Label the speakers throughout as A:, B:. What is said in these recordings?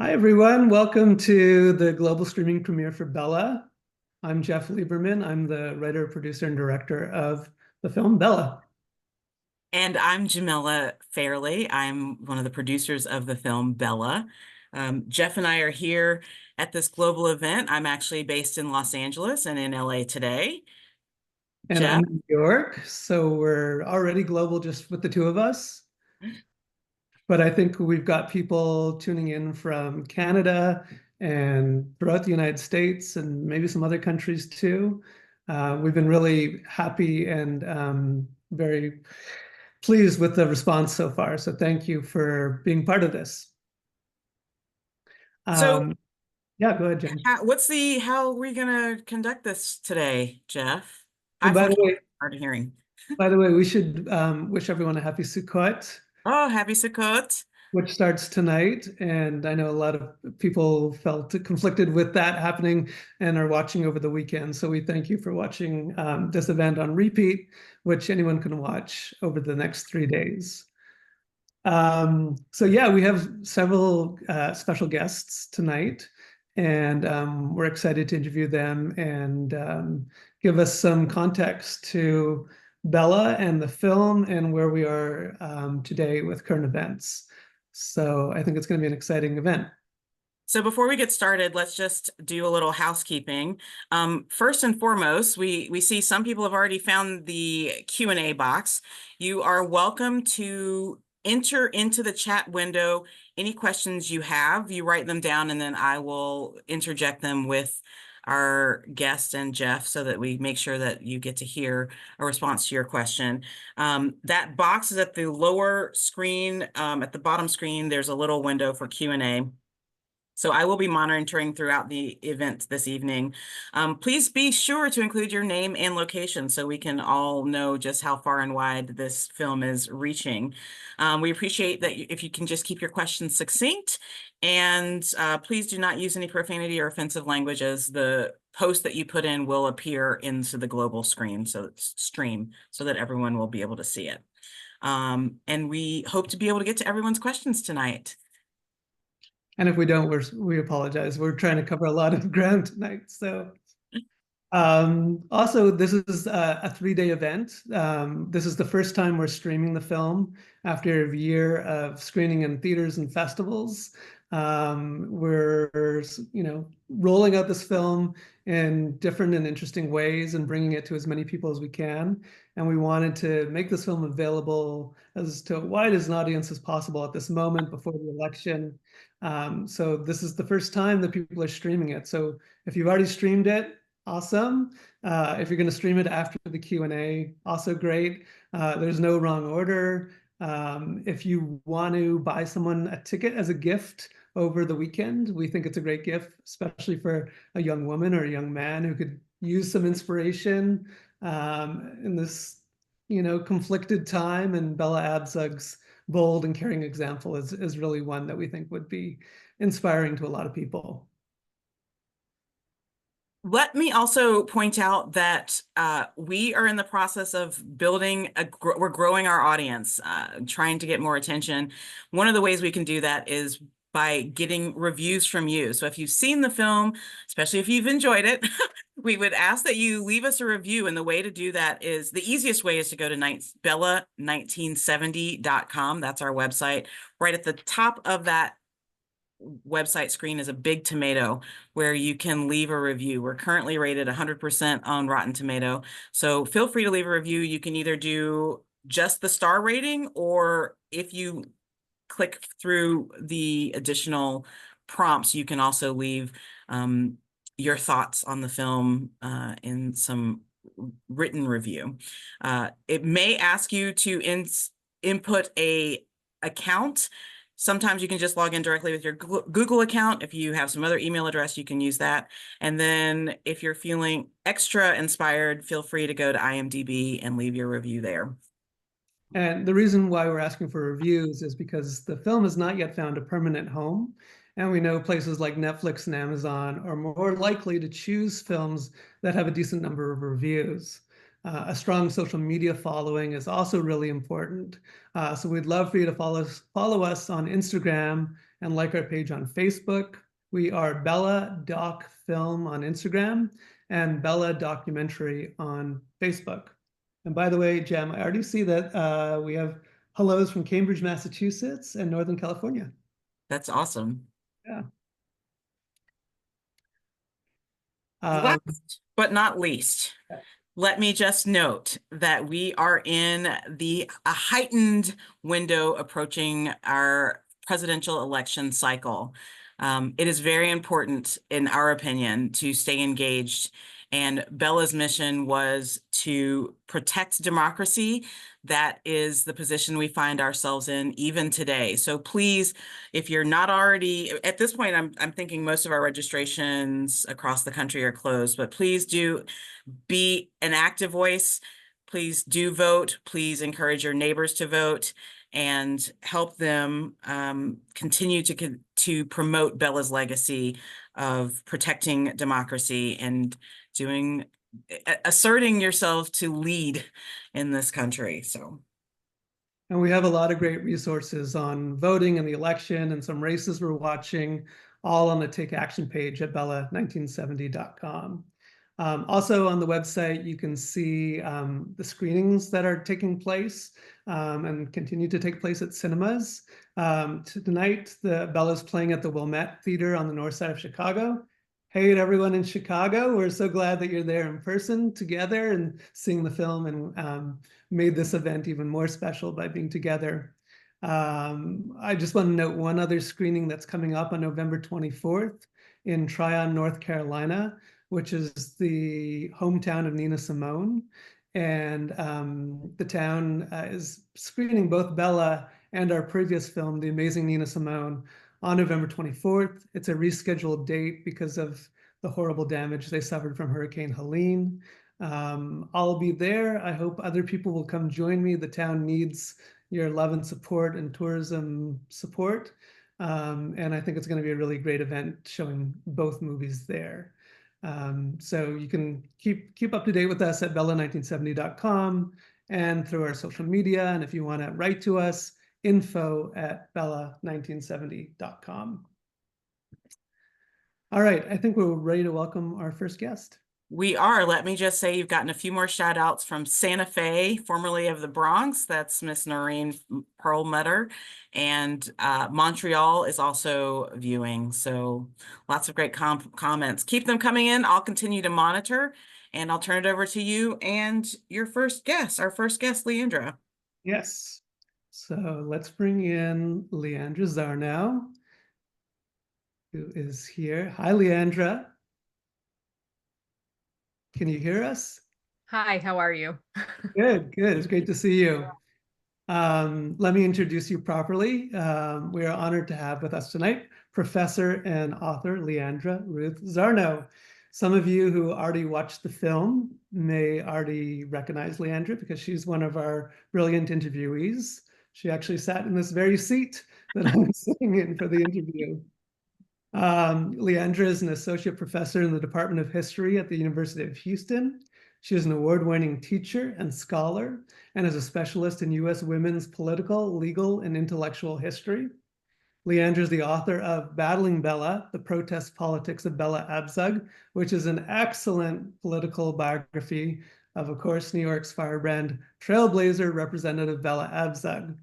A: Hi, everyone. Welcome to the global streaming premiere for Bella. I'm Jeff Lieberman. I'm the writer, producer, and director of the film Bella.
B: And I'm Jamila Fairley. I'm one of the producers of the film Bella. Jeff and I are here at this global event. I'm actually based in Los Angeles and in LA today.
A: And I'm
B: Jeff?
A: in New York, so we're already global just with the two of us. But I think we've got people tuning in from Canada and throughout the United States and maybe some other countries too. We've been really happy and very pleased with the response so far. So thank you for being part of this.
B: So,
A: Um, yeah, go ahead, Jen.
B: how are we gonna conduct this today, Jeff?
A: And
B: I've watched hard of hearing.
A: by the way, we should wish everyone a happy Sukkot,
B: Oh, happy Sukkot.
A: which starts tonight. And I know a lot of people felt conflicted with that happening and are watching over the weekend. So we thank you for watching this event on repeat, which anyone can watch over the next 3 days. So yeah, we have several special guests tonight, and we're excited to interview them and give us some context to Bella and the film and where we are today with current events. So I think it's going to be an exciting event.
B: So before we get started, let's just do a little housekeeping. First and foremost, we see some people have already found the Q&A box. You are welcome to enter into the chat window any questions you have. You write them down, and then I will interject them with our guest and Jeff so that we make sure that you get to hear a response to your question. That box is at the lower screen. At the bottom screen, there's a little window for Q&A. So I will be monitoring throughout the event this evening. Please be sure to include your name and location so we can all know just how far and wide this film is reaching. We appreciate that if you can just keep your questions succinct, and please do not use any profanity or offensive language, as the post that you put in will appear into the global screen, so it's stream, so that everyone will be able to see it. And we hope to be able to get to everyone's questions tonight.
A: And if we don't, we apologize. We're trying to cover a lot of ground tonight. So also, this is a 3-day event. This is the first time we're streaming the film after a year of screening in theaters and festivals. We're, rolling out this film in different and interesting ways and bringing it to as many people as we can. And we wanted to make this film available as to wide as an audience as possible at this moment before the election. So this is the first time that people are streaming it. So if you've already streamed it, awesome. If you're going to stream it after the Q&A, also great. There's no wrong order. If you want to buy someone a ticket as a gift over the weekend, we think it's a great gift, especially for a young woman or a young man who could use some inspiration in this, conflicted time. And Bella Abzug's bold and caring example is really one that we think would be inspiring to a lot of people.
B: Let me also point out that we are in the process of building we're growing our audience, trying to get more attention. One of the ways we can do that is by getting reviews from you. So if you've seen the film, especially if you've enjoyed it, we would ask that you leave us a review. And the way to do that is, the easiest way is to go to Bella1970.com. That's our website. Right at the top of that website screen is a big tomato where you can leave a review. We're currently rated 100% on Rotten Tomato. So feel free to leave a review. You can either do just the star rating, or if you click through the additional prompts, you can also leave your thoughts on the film in some written review. It may ask you to input a account. Sometimes you can just log in directly with your Google account. If you have some other email address, you can use that. And then if you're feeling extra inspired, feel free to go to IMDb and leave your review there.
A: And the reason why we're asking for reviews is because the film has not yet found a permanent home. And we know places like Netflix and Amazon are more likely to choose films that have a decent number of reviews. A strong social media following is also really important. So we'd love for you to follow us on Instagram and like our page on Facebook. We are Bella Doc Film on Instagram and Bella Documentary on Facebook. And by the way, Jem, I already see that we have hellos from Cambridge, Massachusetts and Northern California.
B: That's awesome.
A: Yeah.
B: Last but not least, let me just note that we are in a heightened window approaching our presidential election cycle. It is very important, in our opinion, to stay engaged. And Bella's mission was to protect democracy. That is the position we find ourselves in even today. So please, if you're not already, at this point, I'm thinking most of our registrations across the country are closed, but please do be an active voice. Please do vote. Please encourage your neighbors to vote and help them continue to promote Bella's legacy of protecting democracy and asserting yourself to lead in this country. So.
A: And we have a lot of great resources on voting and the election and some races we're watching, all on the Take Action page at bella1970.com. Also on the website, you can see the screenings that are taking place and continue to take place at cinemas. Tonight, the Bella's playing at the Wilmette Theater on the north side of Chicago. Hey, to everyone in Chicago, we're so glad that you're there in person together and seeing the film, and made this event even more special by being together. I just want to note one other screening that's coming up on November 24th in Tryon, North Carolina, which is the hometown of Nina Simone. And the town is screening both Bella and our previous film, The Amazing Nina Simone, on November 24th. It's a rescheduled date because of the horrible damage they suffered from Hurricane Helene. I'll be there. I hope other people will come join me. The town needs your love and support and tourism support. And I think it's going to be a really great event showing both movies there. So you can keep up to date with us at bella1970.com and through our social media. And if you want to write to us, info@bella1970.com. All right, I think we're ready to welcome our first guest.
B: We are. Let me just say you've gotten a few more shout outs from Santa Fe, formerly of the Bronx. That's Miss Noreen Perlmutter. And Montreal is also viewing. So lots of great comments. Keep them coming in. I'll continue to monitor, and I'll turn it over to you and your first guest, our first guest, Leandra.
A: Yes. So let's bring in Leandra Zarnow, who is here. Hi, Leandra. Can you hear us?
C: Hi, how are you?
A: Good, good. It's great to see you. Let me introduce you properly. We are honored to have with us tonight Professor and author Leandra Ruth Zarnow. Some of you who already watched the film may already recognize Leandra because she's one of our brilliant interviewees. She actually sat in this very seat that I'm sitting in for the interview. Leandra is an associate professor in the Department of History at the University of Houston. She is an award-winning teacher and scholar and is a specialist in U.S. women's political, legal, and intellectual history. Leandra is the author of Battlin Bella, The Protest Politics of Bella Abzug, which is an excellent political biography of course, New York's firebrand trailblazer, Representative Bella Abzug.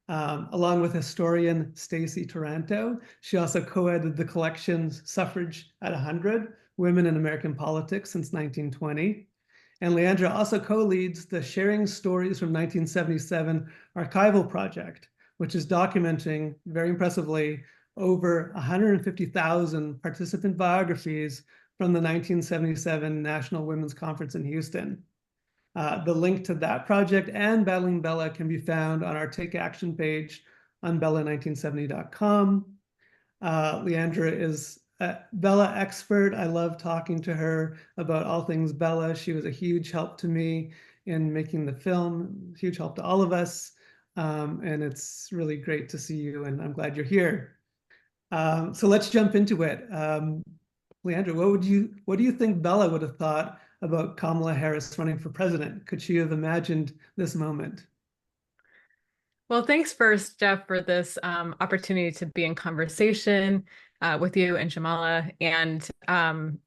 A: Along with historian Stacy Taranto, she also co-edited the collections Suffrage at 100, Women in American Politics since 1920. And Leandra also co-leads the Sharing Stories from 1977 archival project, which is documenting, very impressively, over 150,000 participant biographies from the 1977 National Women's Conference in Houston. The link to that project and Battlin Bella can be found on our Take Action page on bella1970.com. Leandra is a Bella expert. I love talking to her about all things Bella. She was a huge help to me in making the film, huge help to all of us. And it's really great to see you, and I'm glad you're here. So let's jump into it. Leandra, what do you think Bella would have thought about Kamala Harris running for president? Could she have imagined this moment?
C: Well, thanks first, Jeff, for this opportunity to be in conversation with you and Jamala. And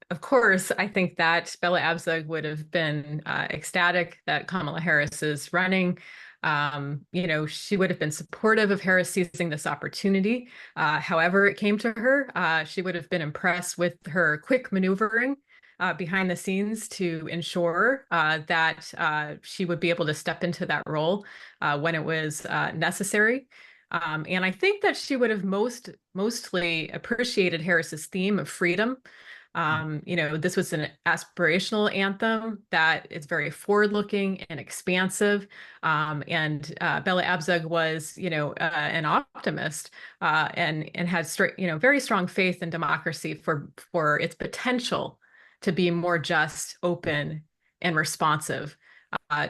C: of course, I think that Bella Abzug would have been ecstatic that Kamala Harris is running. She would have been supportive of Harris seizing this opportunity. However, it came to her, she would have been impressed with her quick maneuvering behind the scenes to ensure that she would be able to step into that role when it was necessary. And I think that she would have mostly appreciated Harris's theme of freedom. This was an aspirational anthem that is very forward-looking and expansive. And Bella Abzug was, an optimist and had very strong faith in democracy for its potential to be more just, open, and responsive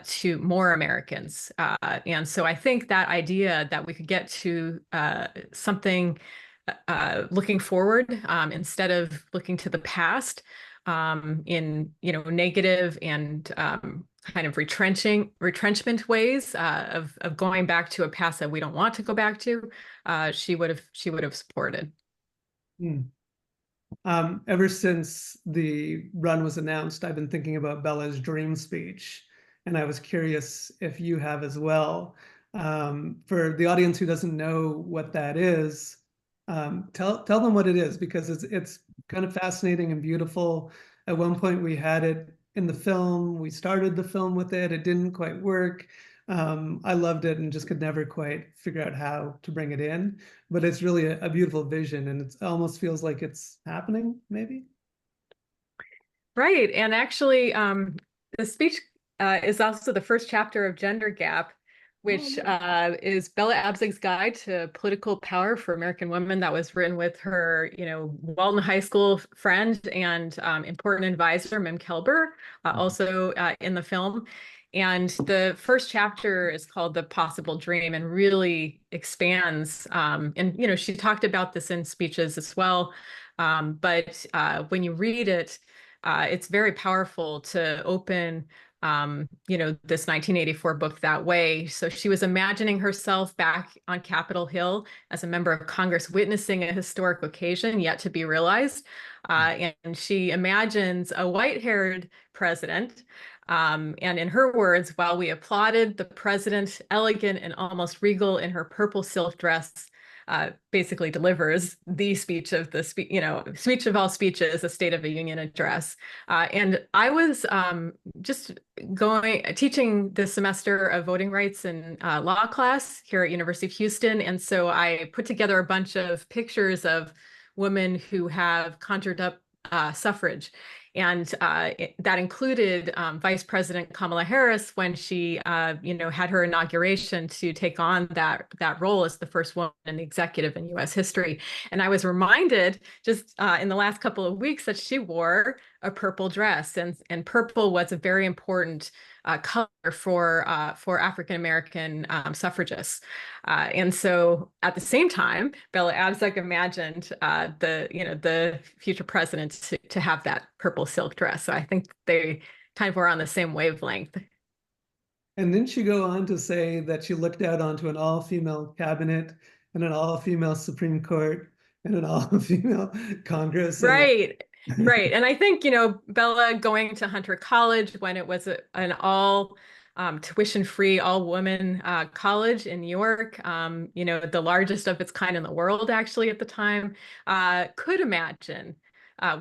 C: to more Americans. And so I think that idea that we could get to something looking forward instead of looking to the past in negative and kind of retrenchment ways of going back to a past that we don't want to go back to, she would have supported.
A: Hmm. Ever since the run was announced, I've been thinking about Bella's dream speech, and I was curious if you have as well. For the audience who doesn't know what that is, tell them what it is, because it's kind of fascinating and beautiful. At one point, we had it in the film. We started the film with it. It didn't quite work. I loved it and just could never quite figure out how to bring it in. But it's really a beautiful vision, and it almost feels like it's happening, maybe.
C: Right. And actually, the speech is also the first chapter of Gender Gap, which is Bella Abzug's guide to political power for American women that was written with her, Walton High School friend and important advisor, Mim Kelber, also in the film. And the first chapter is called The Possible Dream and really expands. And, she talked about this in speeches as well. But when you read it, it's very powerful to open, this 1984 book that way. So she was imagining herself back on Capitol Hill as a member of Congress, witnessing a historic occasion yet to be realized. And she imagines a white-haired president. And in her words, while we applauded the president, elegant and almost regal in her purple silk dress, basically delivers the speech of the speech of all speeches, a State of the Union address. And I was just teaching this semester of voting rights and law class here at University of Houston. And so I put together a bunch of pictures of women who have conjured up suffrage. And that included Vice President Kamala Harris when she, had her inauguration to take on that role as the first woman executive in U.S. history. And I was reminded just in the last couple of weeks that she wore a purple dress, and purple was a very important color for African American suffragists. And so at the same time, Bella Abzug imagined the future president to have that purple silk dress. So I think they kind of were on the same wavelength.
A: And didn't she go on to say that she looked out onto an all-female cabinet and an all-female Supreme Court and an all-female Congress? And
C: Right. Right. And I think, Bella going to Hunter College when it was an all tuition-free, all-woman college in New York, the largest of its kind in the world, actually, at the time, could imagine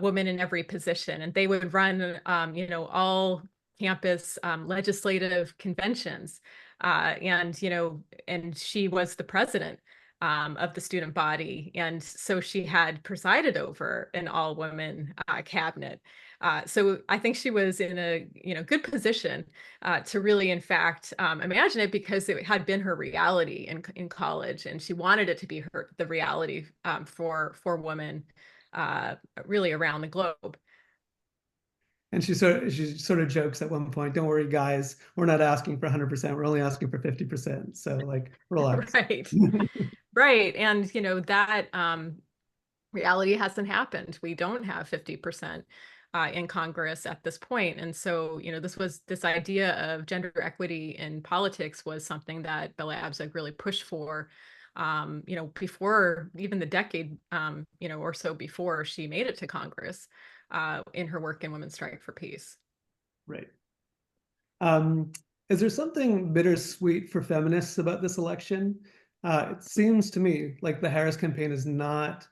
C: women in every position. And they would run, all campus legislative conventions. And she was the president of the student body. And so she had presided over an all-women cabinet. So I think she was in a good position to really, in fact, imagine it, because it had been her reality in college, and she wanted it to be the reality for women really around the globe.
A: And she sort of jokes at one point, "Don't worry, guys, we're not asking for 100%. We're only asking for 50%. So like, relax."
C: Right. Right. And, that reality hasn't happened. We don't have 50% in Congress at this point. And so, this idea of gender equity in politics was something that Bella Abzug really pushed for, before even the decade, or so before she made it to Congress, in her work in Women's Strike for Peace.
A: Right. Is there something bittersweet for feminists about this election? It seems to me like the Harris campaign is not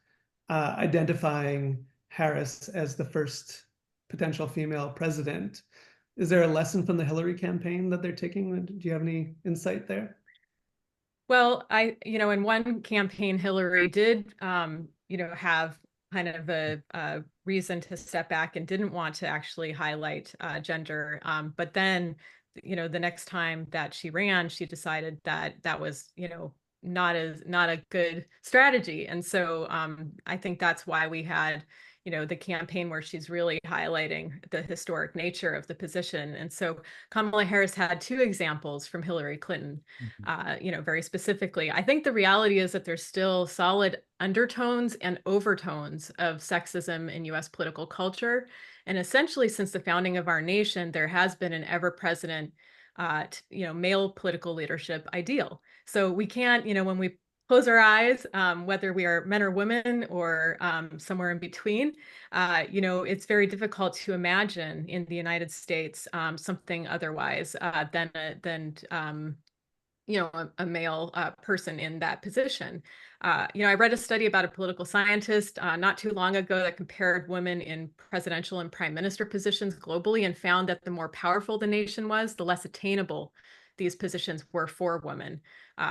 A: identifying Harris as the first potential female president. Is there a lesson from the Hillary campaign that they're taking? Do you have any insight there?
C: Well, in one campaign, Hillary did, have kind of a reason to step back and didn't want to actually highlight gender. But then, the next time that she ran, she decided that that was, not a good strategy. And so I think that's why we had, the campaign where she's really highlighting the historic nature of the position. And so Kamala Harris had two examples from Hillary Clinton, very specifically. I think the reality is that there's still solid undertones and overtones of sexism in US political culture. And essentially, since the founding of our nation, there has been an ever-present, male political leadership ideal. So we can't, when we close our eyes, whether we are men or women or somewhere in between, it's very difficult to imagine in the United States something otherwise than a male person in that position. I read a study about a political scientist not too long ago that compared women in presidential and prime minister positions globally and found that the more powerful the nation was, the less attainable these positions were for women.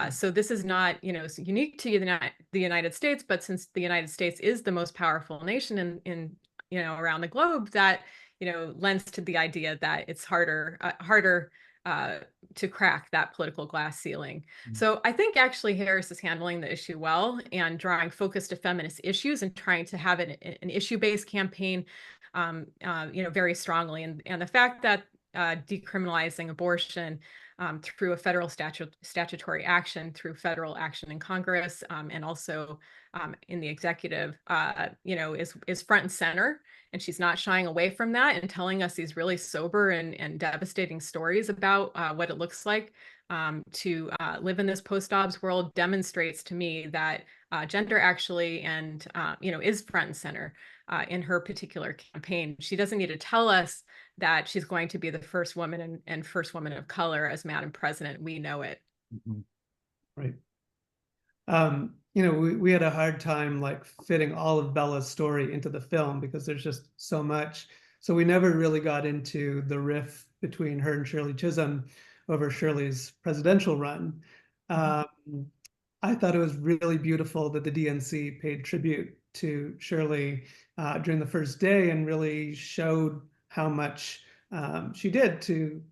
C: So this is not, unique to the United States, but since the United States is the most powerful nation in around the globe, that lends to the idea that it's harder to crack that political glass ceiling. So I think actually Harris is handling the issue well and drawing focus to feminist issues and trying to have an issue-based campaign, very strongly. And the fact that decriminalizing abortion through a federal statutory action, through federal action in Congress, and also in the executive, is front and center. And she's not shying away from that and telling us these really sober and devastating stories about what it looks like to live in this post-obs world demonstrates to me that gender actually is front and center in her particular campaign. She doesn't need to tell us that she's going to be the first woman and first woman of color as Madam President. We know it.
A: Mm-hmm. Right. We had a hard time like fitting all of Bella's story into the film because there's just so much. So we never really got into the riff between her and Shirley Chisholm over Shirley's presidential run. I thought it was really beautiful that the DNC paid tribute to Shirley during the first day and really showed how much she did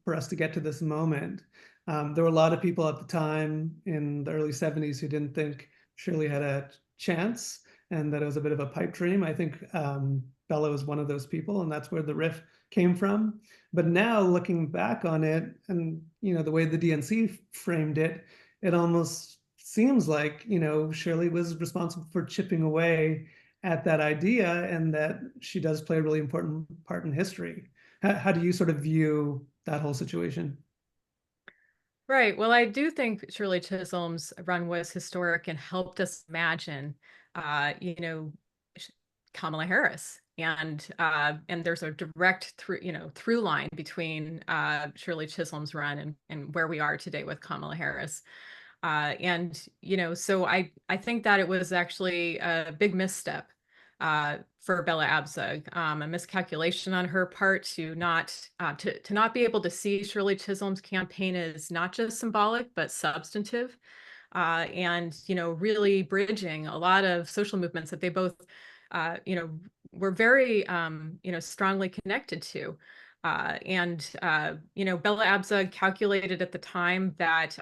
A: for us to get to this moment. There were a lot of people at the time in the early 70s who didn't think Shirley had a chance and that it was a bit of a pipe dream. I think Bella was one of those people, and that's where the riff came from. But now looking back on it and, the way the DNC framed it, it almost seems like, Shirley was responsible for chipping away at that idea and that she does play a really important part in history. How do you sort of view that whole situation?
C: Right. Well, I do think Shirley Chisholm's run was historic and helped us imagine, Kamala Harris. And there's a direct through line between Shirley Chisholm's run and where we are today with Kamala Harris. So I think that it was actually a big misstep for Bella Abzug, a miscalculation on her part to not be able to see Shirley Chisholm's campaign as not just symbolic but substantive, and really bridging a lot of social movements that they both were very strongly connected to. Bella Abzug calculated at the time that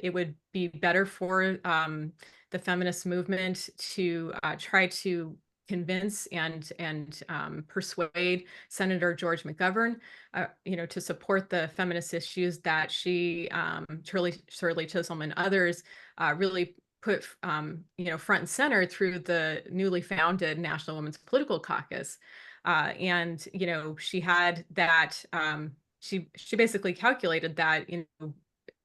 C: it would be better for the feminist movement to try to convince and persuade Senator George McGovern, to support the feminist issues that Shirley Chisholm and others really put, front and center through the newly founded National Women's Political Caucus. And, she had that, she basically calculated that,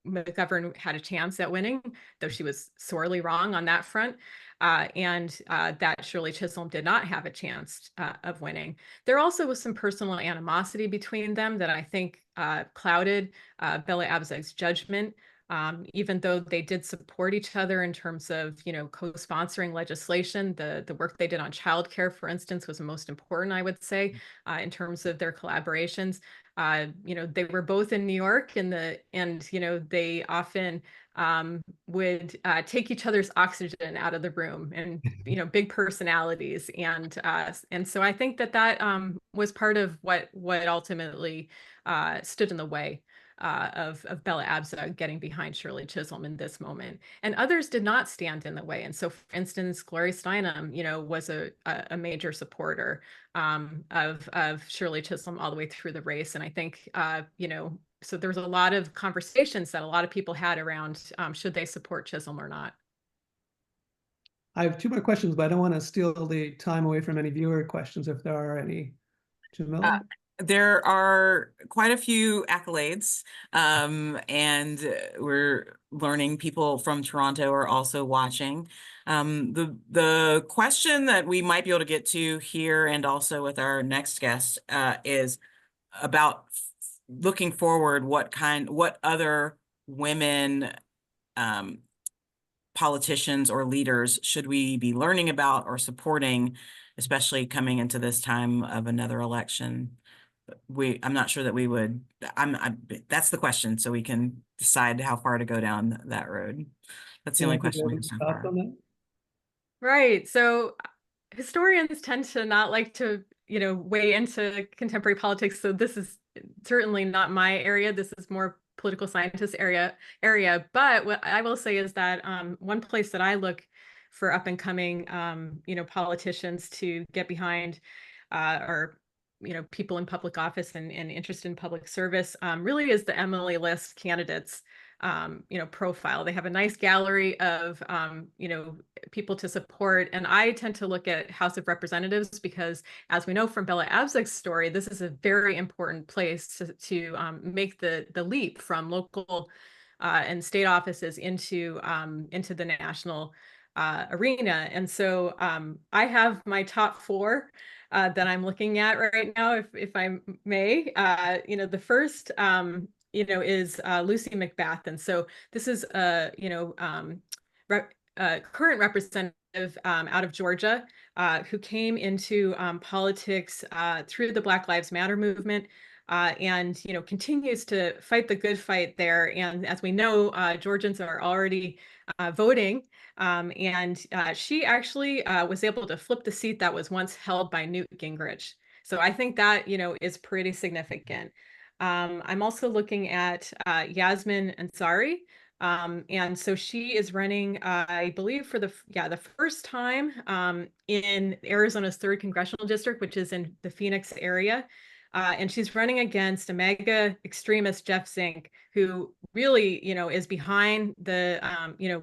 C: McGovern had a chance at winning, though she was sorely wrong on that front. And that Shirley Chisholm did not have a chance of winning. There also was some personal animosity between them that I think clouded Bella Abzug's judgment. Even though they did support each other in terms of, co-sponsoring legislation, the work they did on childcare, for instance, was the most important, I would say, in terms of their collaborations. They were both in New York, and they often would take each other's oxygen out of the room, and big personalities, and so I think that was part of what ultimately stood in the way of Bella Abzug getting behind Shirley Chisholm in this moment. And others did not stand in the way. And so, for instance, Gloria Steinem, was a major supporter of Shirley Chisholm all the way through the race. And I think, so there was a lot of conversations that a lot of people had around should they support Chisholm or not.
A: I have two more questions, but I don't want to steal the time away from any viewer questions if there are any. Jamila?
B: There are quite a few accolades, and we're learning people from Toronto are also watching. The question that we might be able to get to here and also with our next guest is about looking forward, what other women politicians or leaders should we be learning about or supporting, especially coming into this time of another election? I'm not sure that we would, that's the question, so we can decide how far to go down that road. That's the only question we have so far.
C: Right. So historians tend to not like to, weigh into contemporary politics. So this is certainly not my area. This is more political scientist area. But what I will say is that one place that I look for up and coming, politicians to get behind, or people in public office and interested in public service, really is the Emily List candidates profile. They have a nice gallery of people to support, and I tend to look at House of Representatives because, as we know from Bella Abzug's story, this is a very important place to make the leap from local and state offices into the national arena. And so I have my top four that I'm looking at right now, if I may. The first, is Lucy McBath. And so this is current representative out of Georgia who came into politics through the Black Lives Matter movement. And continues to fight the good fight there. And as we know, Georgians are already voting. And she actually was able to flip the seat that was once held by Newt Gingrich. So I think that is pretty significant. I'm also looking at Yasmin Ansari. And so she is running, I believe, for the first time in Arizona's 3rd congressional district, which is in the Phoenix area. And she's running against a mega extremist, Jeff Zink, who really, is behind the,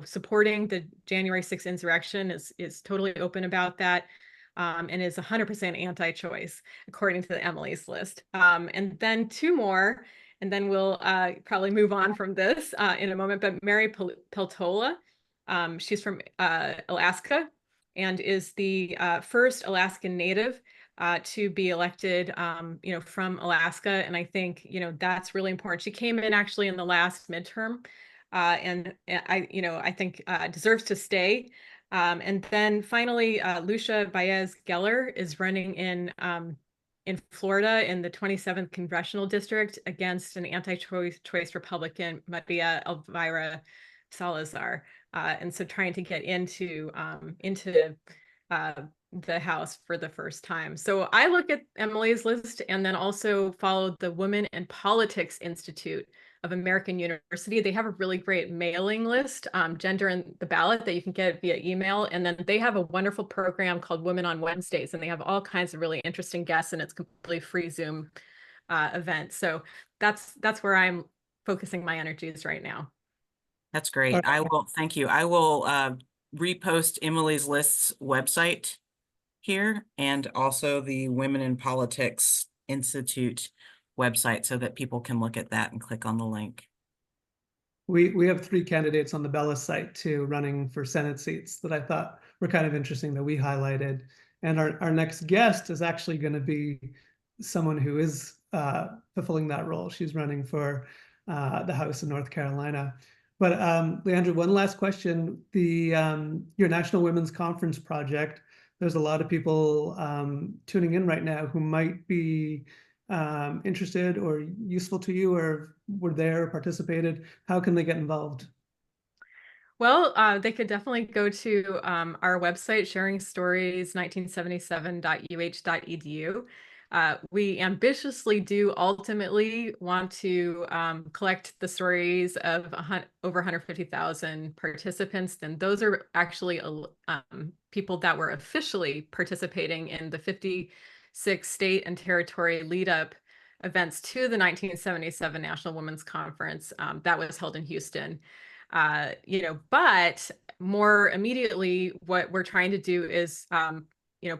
C: supporting the January 6th insurrection, is totally open about that, and is 100% anti-choice, according to the Emily's List. And then two more, and then we'll probably move on from this in a moment. But Mary Peltola, she's from Alaska, and is the first Alaskan Native to be elected, from Alaska. And I think, that's really important. She came in actually in the last midterm, and I think deserves to stay. And then finally, Lucia Baez Geller is running in Florida in the 27th congressional district against an anti-choice Republican, Maria Elvira Salazar. And so trying to get into the House for the first time. So I look at Emily's List and then also follow the Women in Politics Institute of American University. They have a really great mailing list, Gender in the Ballot, that you can get via email. And then they have a wonderful program called Women on Wednesdays, and they have all kinds of really interesting guests, and it's completely free Zoom event. So that's where I'm focusing my energies right now.
B: That's great. I will, thank you. I will repost Emily's List's website here, and also the Women in Politics Institute website so that people can look at that and click on the link.
A: We have 3 candidates on the Bella site too, running for Senate seats that I thought were kind of interesting that we highlighted. And our next guest is actually going to be someone who is fulfilling that role. She's running for the House of North Carolina. But Leandra, one last question. Your National Women's Conference project, there's a lot of people tuning in right now who might be interested or useful to you, or were there, participated. How can they get involved?
C: Well, they could definitely go to our website, sharingstories1977.uh.edu. We ambitiously do ultimately want to collect the stories of over 150,000 participants, and those are actually people that were officially participating in the 56 state and territory lead-up events to the 1977 National Women's Conference that was held in Houston. But more immediately, what we're trying to do is,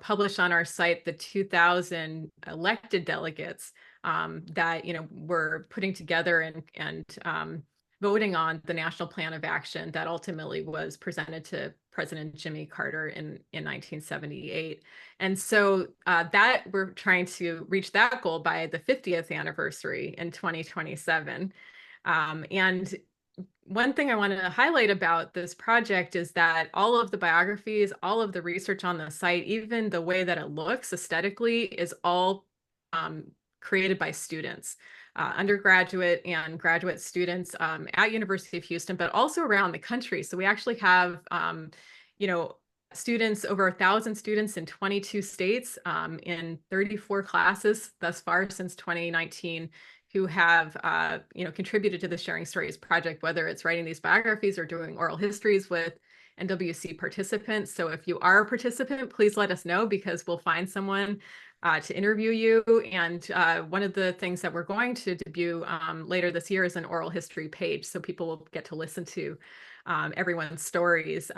C: publish on our site the 2,000 elected delegates that, we're putting together and voting on the National Plan of Action that ultimately was presented to President Jimmy Carter in 1978. And so that we're trying to reach that goal by the 50th anniversary in 2027. And one thing I want to highlight about this project is that all of the biographies, all of the research on the site, even the way that it looks aesthetically, is all created by students, undergraduate and graduate students at University of Houston, but also around the country. So we actually have, students, over 1,000 students in 22 states in 34 classes thus far since 2019, who have contributed to the Sharing Stories project, whether it's writing these biographies or doing oral histories with NWC participants. So if you are a participant, please let us know, because we'll find someone to interview you. And one of the things that we're going to debut later this year is an oral history page, so people will get to listen to everyone's stories.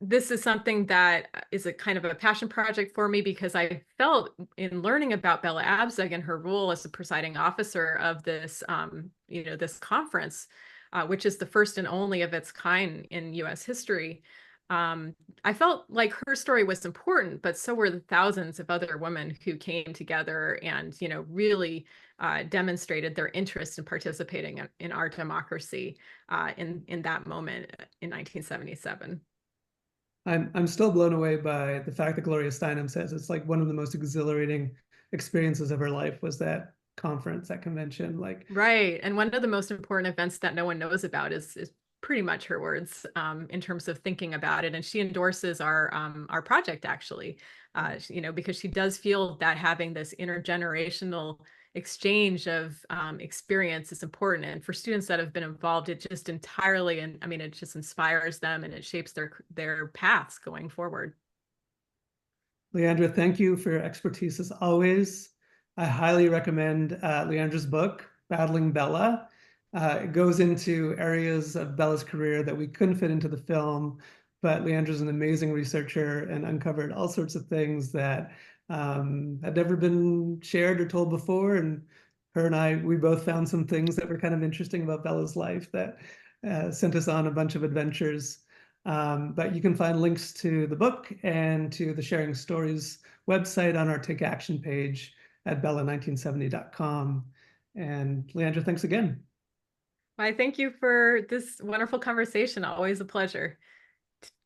C: This is something that is a kind of a passion project for me, because I felt in learning about Bella Abzug and her role as the presiding officer of this, this conference, which is the first and only of its kind in U.S. history. I felt like her story was important, but so were the thousands of other women who came together and, really demonstrated their interest in participating in our democracy in that moment in 1977.
A: I'm still blown away by the fact that Gloria Steinem says it's like one of the most exhilarating experiences of her life was that conference, that convention.
C: Right. And one of the most important events that no one knows about is pretty much her words in terms of thinking about it. And she endorses our project, actually, because she does feel that having this intergenerational exchange of experience is important. And for students that have been involved, it just entirely, and I mean, it just inspires them and it shapes their paths going forward.
A: Leandra, thank you for your expertise as always. I highly recommend Leandra's book, Battling Bella. It goes into areas of Bella's career that we couldn't fit into the film, but Leandra's an amazing researcher and uncovered all sorts of things that had never been shared or told before. And her and I, we both found some things that were kind of interesting about Bella's life that sent us on a bunch of adventures. But you can find links to the book and to the Sharing Stories website on our Take Action page at bella1970.com. And Leandra, thanks again.
C: I thank you for this wonderful conversation. Always a pleasure.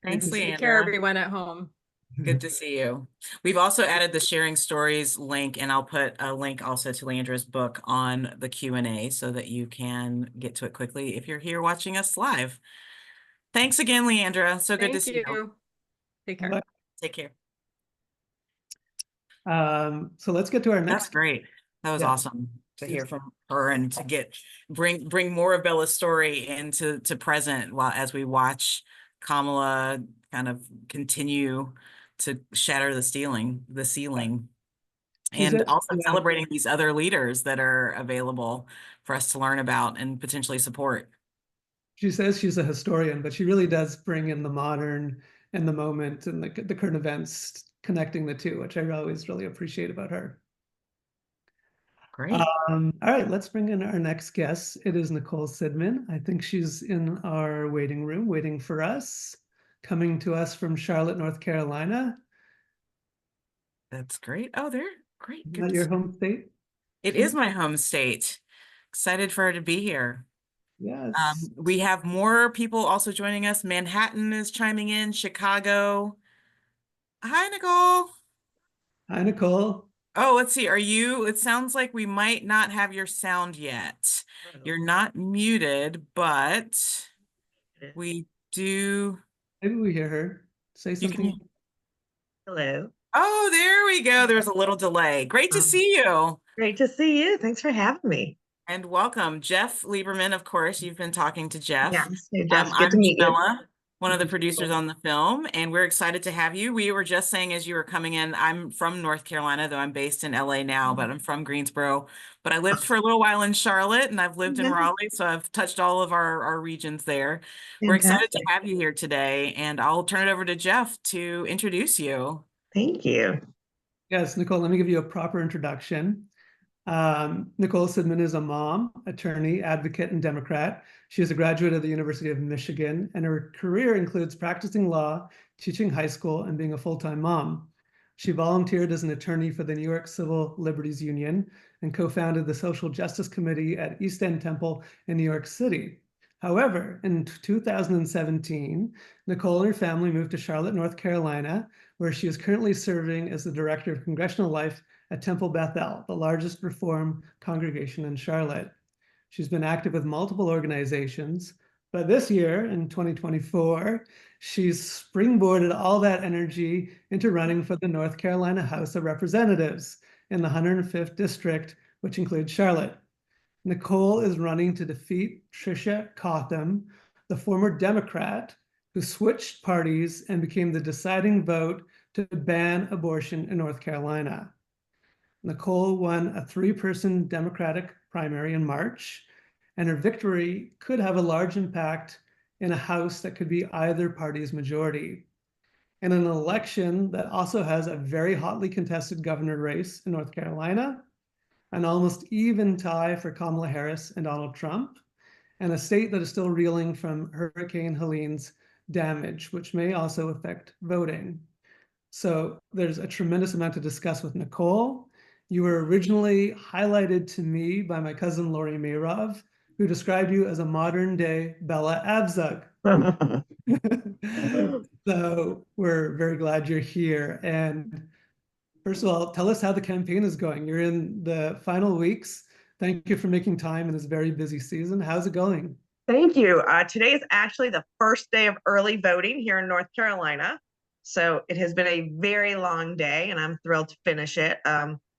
B: Thanks, Leandra.
C: Take care, everyone at home.
B: Good to see you. We've also added the Sharing Stories link, and I'll put a link also to Leandra's book on the Q&A so that you can get to it quickly if you're here watching us live. Thanks again, Leandra. So good to see you.
C: Take care.
A: Bye.
B: Take care.
A: So let's get to our next.
B: That's great. That was awesome to hear from her and to bring more of Bella's story into present as we watch Kamala kind of continue to shatter the ceiling, and also celebrating these other leaders that are available for us to learn about and potentially support.
A: She says she's a historian, but she really does bring in the modern and the moment and the current events, connecting the two, which I always really appreciate about her.
B: Great.
A: All right, let's bring in our next guest. It is Nicole Sidman. I think she's in our waiting room waiting for us, coming to us from Charlotte, North Carolina.
B: That's great. Oh, there. Great.
A: Isn't
B: Good
A: that
B: to
A: your
B: see.
A: home state?
B: It is my home state. Excited for her to be here.
A: Yes.
B: We have more people also joining us. Manhattan is chiming in, Chicago. Hi, Nicole.
A: Hi, Nicole.
B: Oh, let's see. It sounds like we might not have your sound yet. You're not muted, but we do.
A: Maybe we hear her say
B: You
A: something.
B: can.
D: Hello.
B: Oh, there we go. There was a little delay. Great to see you.
D: Great to see you. Thanks for having me.
B: And welcome, Jeff Lieberman. Of course, you've been talking to Jeff.
D: Yes. Hey, Jeff, good to
B: I'm
D: meet you.
B: Jamila, one of the producers on the film, and we're excited to have you. We were just saying as you were coming in, I'm from North Carolina, though I'm based in LA now, but I'm from Greensboro. But I lived for a little while in Charlotte, and I've lived in
D: Yeah.
B: Raleigh, so I've touched all of our regions there. We're excited to
D: Fantastic.
B: have you here today, and I'll turn it over to Jeff to introduce you.
D: Thank you.
A: Yes, Nicole, let me give you a proper introduction. Nicole Sidman is a mom, attorney, advocate, and Democrat. She is a graduate of the University of Michigan, and her career includes practicing law, teaching high school, and being a full-time mom. She volunteered as an attorney for the New York Civil Liberties Union and co-founded the Social Justice Committee at East End Temple in New York City. However, in 2017, Nicole and her family moved to Charlotte, North Carolina, where she is currently serving as the Director of Congressional Life at Temple Bethel, the largest Reform congregation in Charlotte. She's been active with multiple organizations, but this year, in 2024, she's springboarded all that energy into running for the North Carolina House of Representatives in the 105th District, which includes Charlotte. Nicole is running to defeat Tricia Cotham, the former Democrat who switched parties and became the deciding vote to ban abortion in North Carolina. Nicole won a 3-person Democratic primary in March, and her victory could have a large impact in a House that could be either party's majority. In an election that also has a very hotly contested governor race in North Carolina, an almost even tie for Kamala Harris and Donald Trump, and a state that is still reeling from Hurricane Helene's damage, which may also affect voting. So there's a tremendous amount to discuss with Nicole. You were originally highlighted to me by my cousin Lori Mayrov, who described you as a modern day Bella Abzug. So we're very glad you're here. And first of all, tell us how the campaign is going. You're in the final weeks. Thank you for making time in this very busy season. How's it going?
D: Thank you. Today is actually the first day of early voting here in North Carolina. So it has been a very long day, and I'm thrilled to finish it,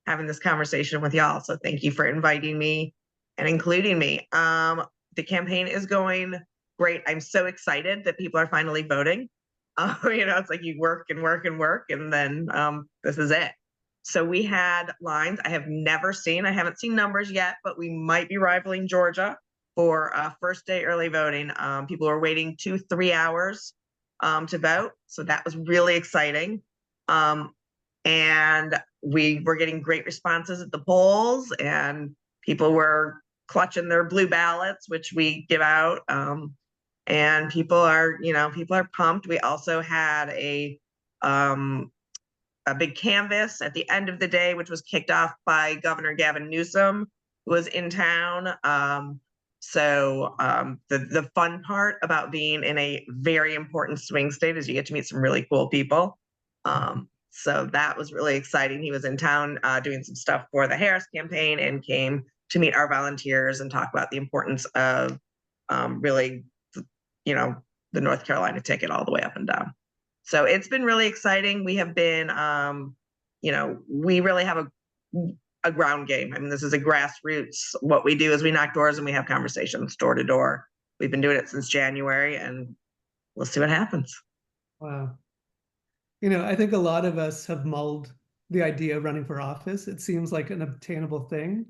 D: having this conversation with y'all. So thank you for inviting me and including me. The campaign is going great. I'm so excited that people are finally voting. It's like you work and work and work, and then this is it. So we had lines I haven't seen numbers yet, but we might be rivaling Georgia for first day early voting. People were waiting 2-3 hours to vote. So that was really exciting. And we were getting great responses at the polls, and people were clutching their blue ballots, which we give out. And people are pumped. We also had a big canvas at the end of the day, which was kicked off by Governor Gavin Newsom, who was in town. The fun part about being in a very important swing state is you get to meet some really cool people. So that was really exciting. He was in town doing some stuff for the Harris campaign and came to meet our volunteers and talk about the importance of the North Carolina ticket all the way up and down. So it's been really exciting. We have been, we really have a ground game. I mean, this is a grassroots. What we do is we knock doors and we have conversations door to door. We've been doing it since January, and we'll see what happens.
A: Wow. I think a lot of us have mulled the idea of running for office. It seems like an obtainable thing.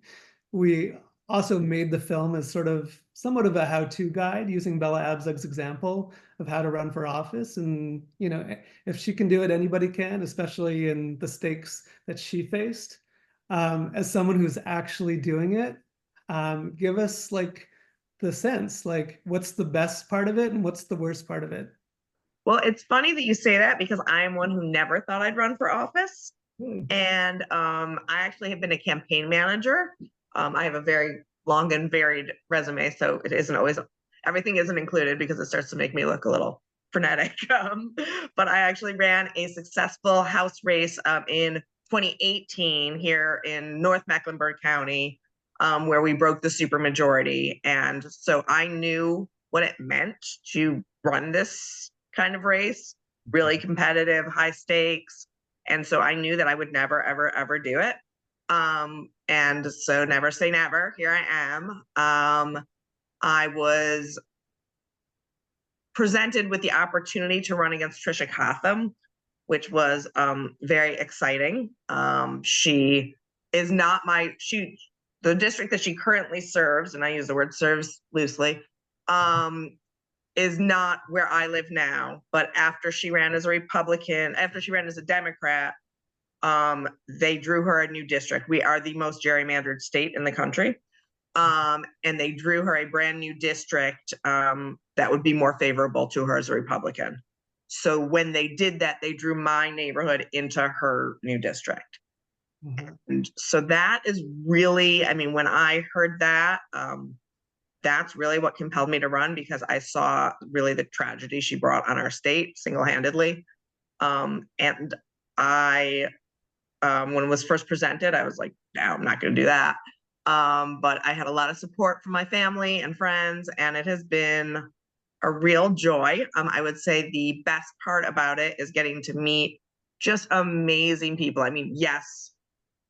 A: We also made the film as sort of somewhat of a how-to guide using Bella Abzug's example of how to run for office. And, you know, if she can do it, anybody can, especially in the stakes that she faced. As someone who's actually doing it, give us like the sense, like what's the best part of it and what's the worst part of it?
D: Well, it's funny that you say that because I am one who never thought I'd run for office. And I actually have been a campaign manager. I have a very long and varied resume, so it isn't always, everything isn't included because it starts to make me look a little frenetic. But I actually ran a successful House race in 2018 here in North Mecklenburg County, where we broke the supermajority. And so I knew what it meant to run this kind of race, really competitive, high stakes. And so I knew that I would never, ever, ever do it. And so never say never. Here I am. I was presented with the opportunity to run against Trisha Cotham, which was very exciting. She is not the district that she currently serves, and I use the word serves loosely, is not where I live now. But after she ran as a Republican, after she ran as a Democrat, they drew her a new district. We are the most gerrymandered state in the country. And they drew her a brand new district that would be more favorable to her as a Republican. So when they did that, they drew my neighborhood into her new district.
A: Mhm.
D: And so that is really, I mean, when I heard that, that's really what compelled me to run, because I saw really the tragedy she brought on our state single-handedly. And I, when it was first presented, I was like, no, I'm not going to do that. But I had a lot of support from my family and friends, and it has been a real joy. I would say the best part about it is getting to meet just amazing people. I mean, yes,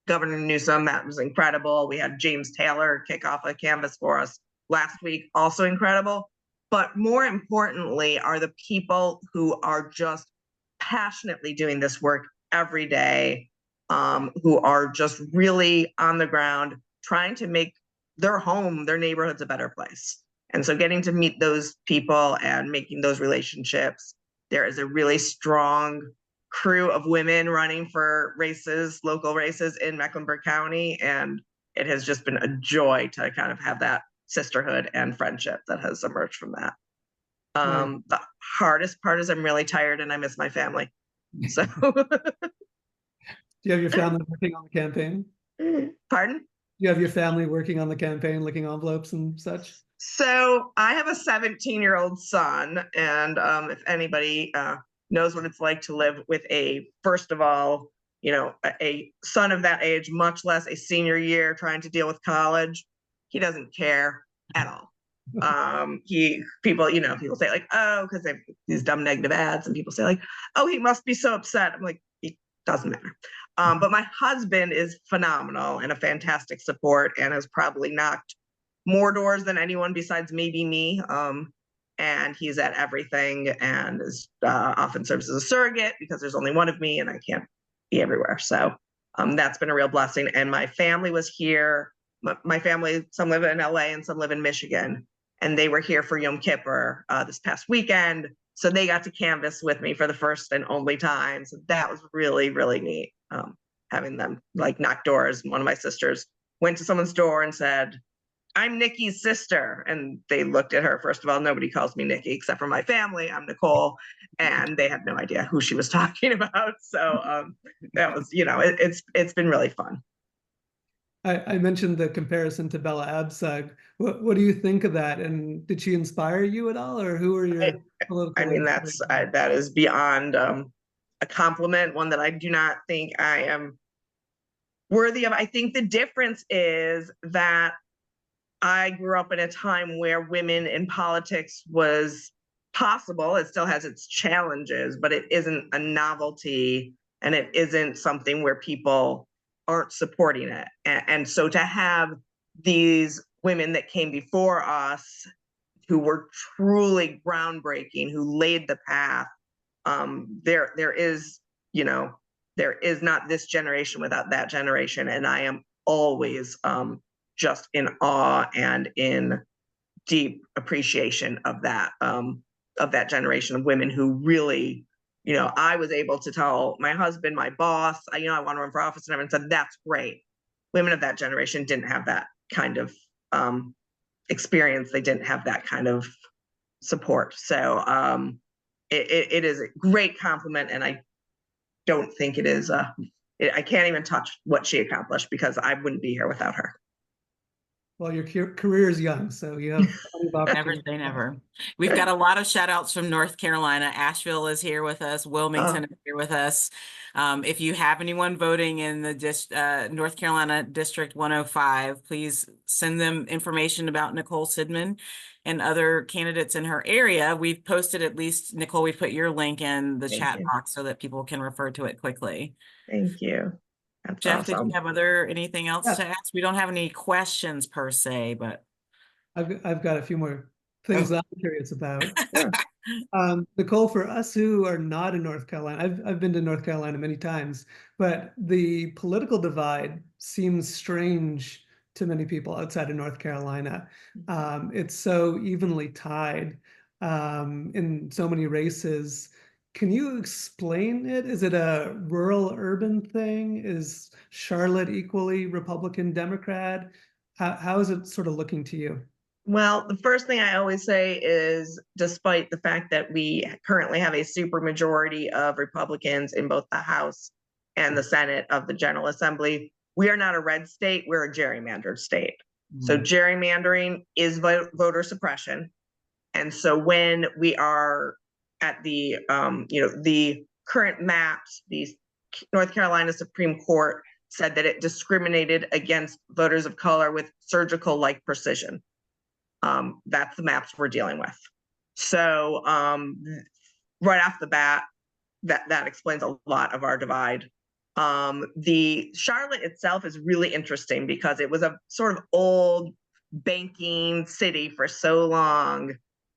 D: Governor Newsom, that was incredible. We had James Taylor kick off a canvas for us last week, also incredible. But more importantly are the people who are just passionately doing this work every day, who are just really on the ground trying to make their home, their neighborhoods a better place. And so getting to meet those people and making those relationships, there is a really strong crew of women running for races, local races in Mecklenburg County. And it has just been a joy to kind of have that sisterhood and friendship that has emerged from that. The hardest part is I'm really tired and I miss my family. So,
A: Do you have your family working on the campaign?
D: pardon?
A: Do you have your family working on the campaign, licking envelopes and such?
D: So I have a 17-year-old son, and if anybody knows what it's like to live with first of all, a son of that age, much less a senior year trying to deal with college, he doesn't care at all. People say like, oh, because they have these dumb negative ads, and people say like, oh, he must be so upset. I'm like, it doesn't matter. But my husband is phenomenal and a fantastic support, and has probably knocked more doors than anyone besides maybe me. And he's at everything, and is often serves as a surrogate because there's only one of me and I can't be everywhere. So that's been a real blessing. And my family was here. My family, some live in LA and some live in Michigan, and they were here for Yom Kippur this past weekend. So they got to canvass with me for the first and only time. So that was really, really neat. Having them like knock doors. One of my sisters went to someone's door and said, I'm Nikki's sister. And they looked at her. First of all, nobody calls me Nikki except for my family. I'm Nicole. And they had no idea who she was talking about. So that was, it's been really fun.
A: I mentioned the comparison to Bella Abzug. What do you think of that? And did she inspire you at all, or who are your political?
D: I mean, that is beyond a compliment, one that I do not think I am worthy of. I think the difference is that I grew up in a time where women in politics was possible. It still has its challenges, but it isn't a novelty, and it isn't something where people aren't supporting it. And so to have these women that came before us who were truly groundbreaking, who laid the path, there is not this generation without that generation. And I am always just in awe and in deep appreciation of that generation of women who really, I was able to tell my husband, my boss, I want to run for office, and everyone said, that's great. Women of that generation didn't have that kind of experience. They didn't have that kind of support. So it is a great compliment, and I don't think it is I can't even touch what she accomplished, because I wouldn't be here without her.
A: Well, your career is young, so you have plenty of
B: Never
A: opportunity.
B: say never. We've got a lot of shout outs from North Carolina. Asheville is here with us. Wilmington is here with us. If you have anyone voting in the North Carolina District 105, please send them information about Nicole Sidman and other candidates in her area. We've posted, at least, Nicole, we put your link in the chat box so that people can refer to it quickly.
D: Thank you. That's
B: Jeff,
D: awesome.
B: did you have anything else to ask? We don't have any questions per se, but
A: I've got a few more things that I'm curious about.
D: Sure.
A: Nicole, for us who are not in North Carolina, I've been to North Carolina many times, but the political divide seems strange to many people outside of North Carolina. It's so evenly tied in so many races. Can you explain it? Is it a rural-urban thing? Is Charlotte equally Republican, Democrat? How is it sort of looking to you?
D: Well, the first thing I always say is, despite the fact that we currently have a supermajority of Republicans in both the House and the Senate of the General Assembly, we are not a red state, we're a gerrymandered state. So gerrymandering is voter suppression. And so when we are at the, the current maps, the North Carolina Supreme Court said that it discriminated against voters of color with surgical-like precision. That's the maps we're dealing with. So right off the bat, that explains a lot of our divide. The Charlotte itself is really interesting because it was a sort of old banking city for so long,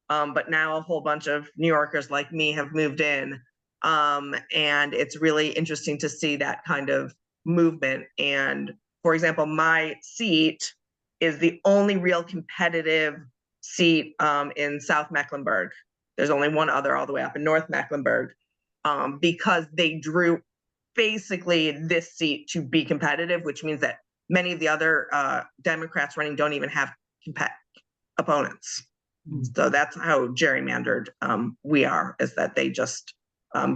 D: but now a whole bunch of New Yorkers like me have moved in, and it's really interesting to see that kind of movement. And for example, my seat is the only real competitive seat in South Mecklenburg. There's only one other all the way up in North Mecklenburg, because they drew basically this seat to be competitive, which means that many of the other Democrats running don't even have opponents. So that's how gerrymandered we are, is that they just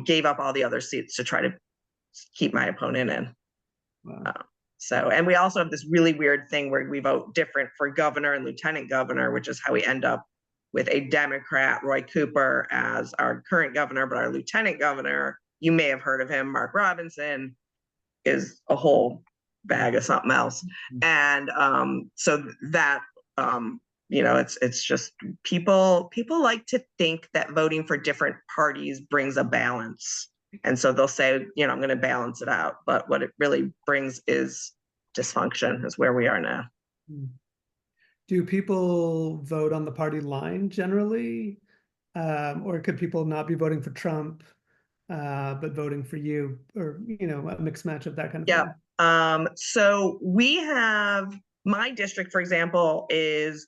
D: gave up all the other seats to try to keep my opponent in.
A: Wow.
D: So, and we also have this really weird thing where we vote different for governor and lieutenant governor, which is how we end up with a Democrat, Roy Cooper, as our current governor, but our lieutenant governor, you may have heard of him, Mark Robinson, is a whole bag of something else. And so that, it's just people like to think that voting for different parties brings a balance. And so they'll say, I'm going to balance it out. But what it really brings is dysfunction, is where we are now.
A: Do people vote on the party line generally? Or could people not be voting for Trump, but voting for you, or, a mixed match of that kind of thing?
D: So we have, my district, for example, is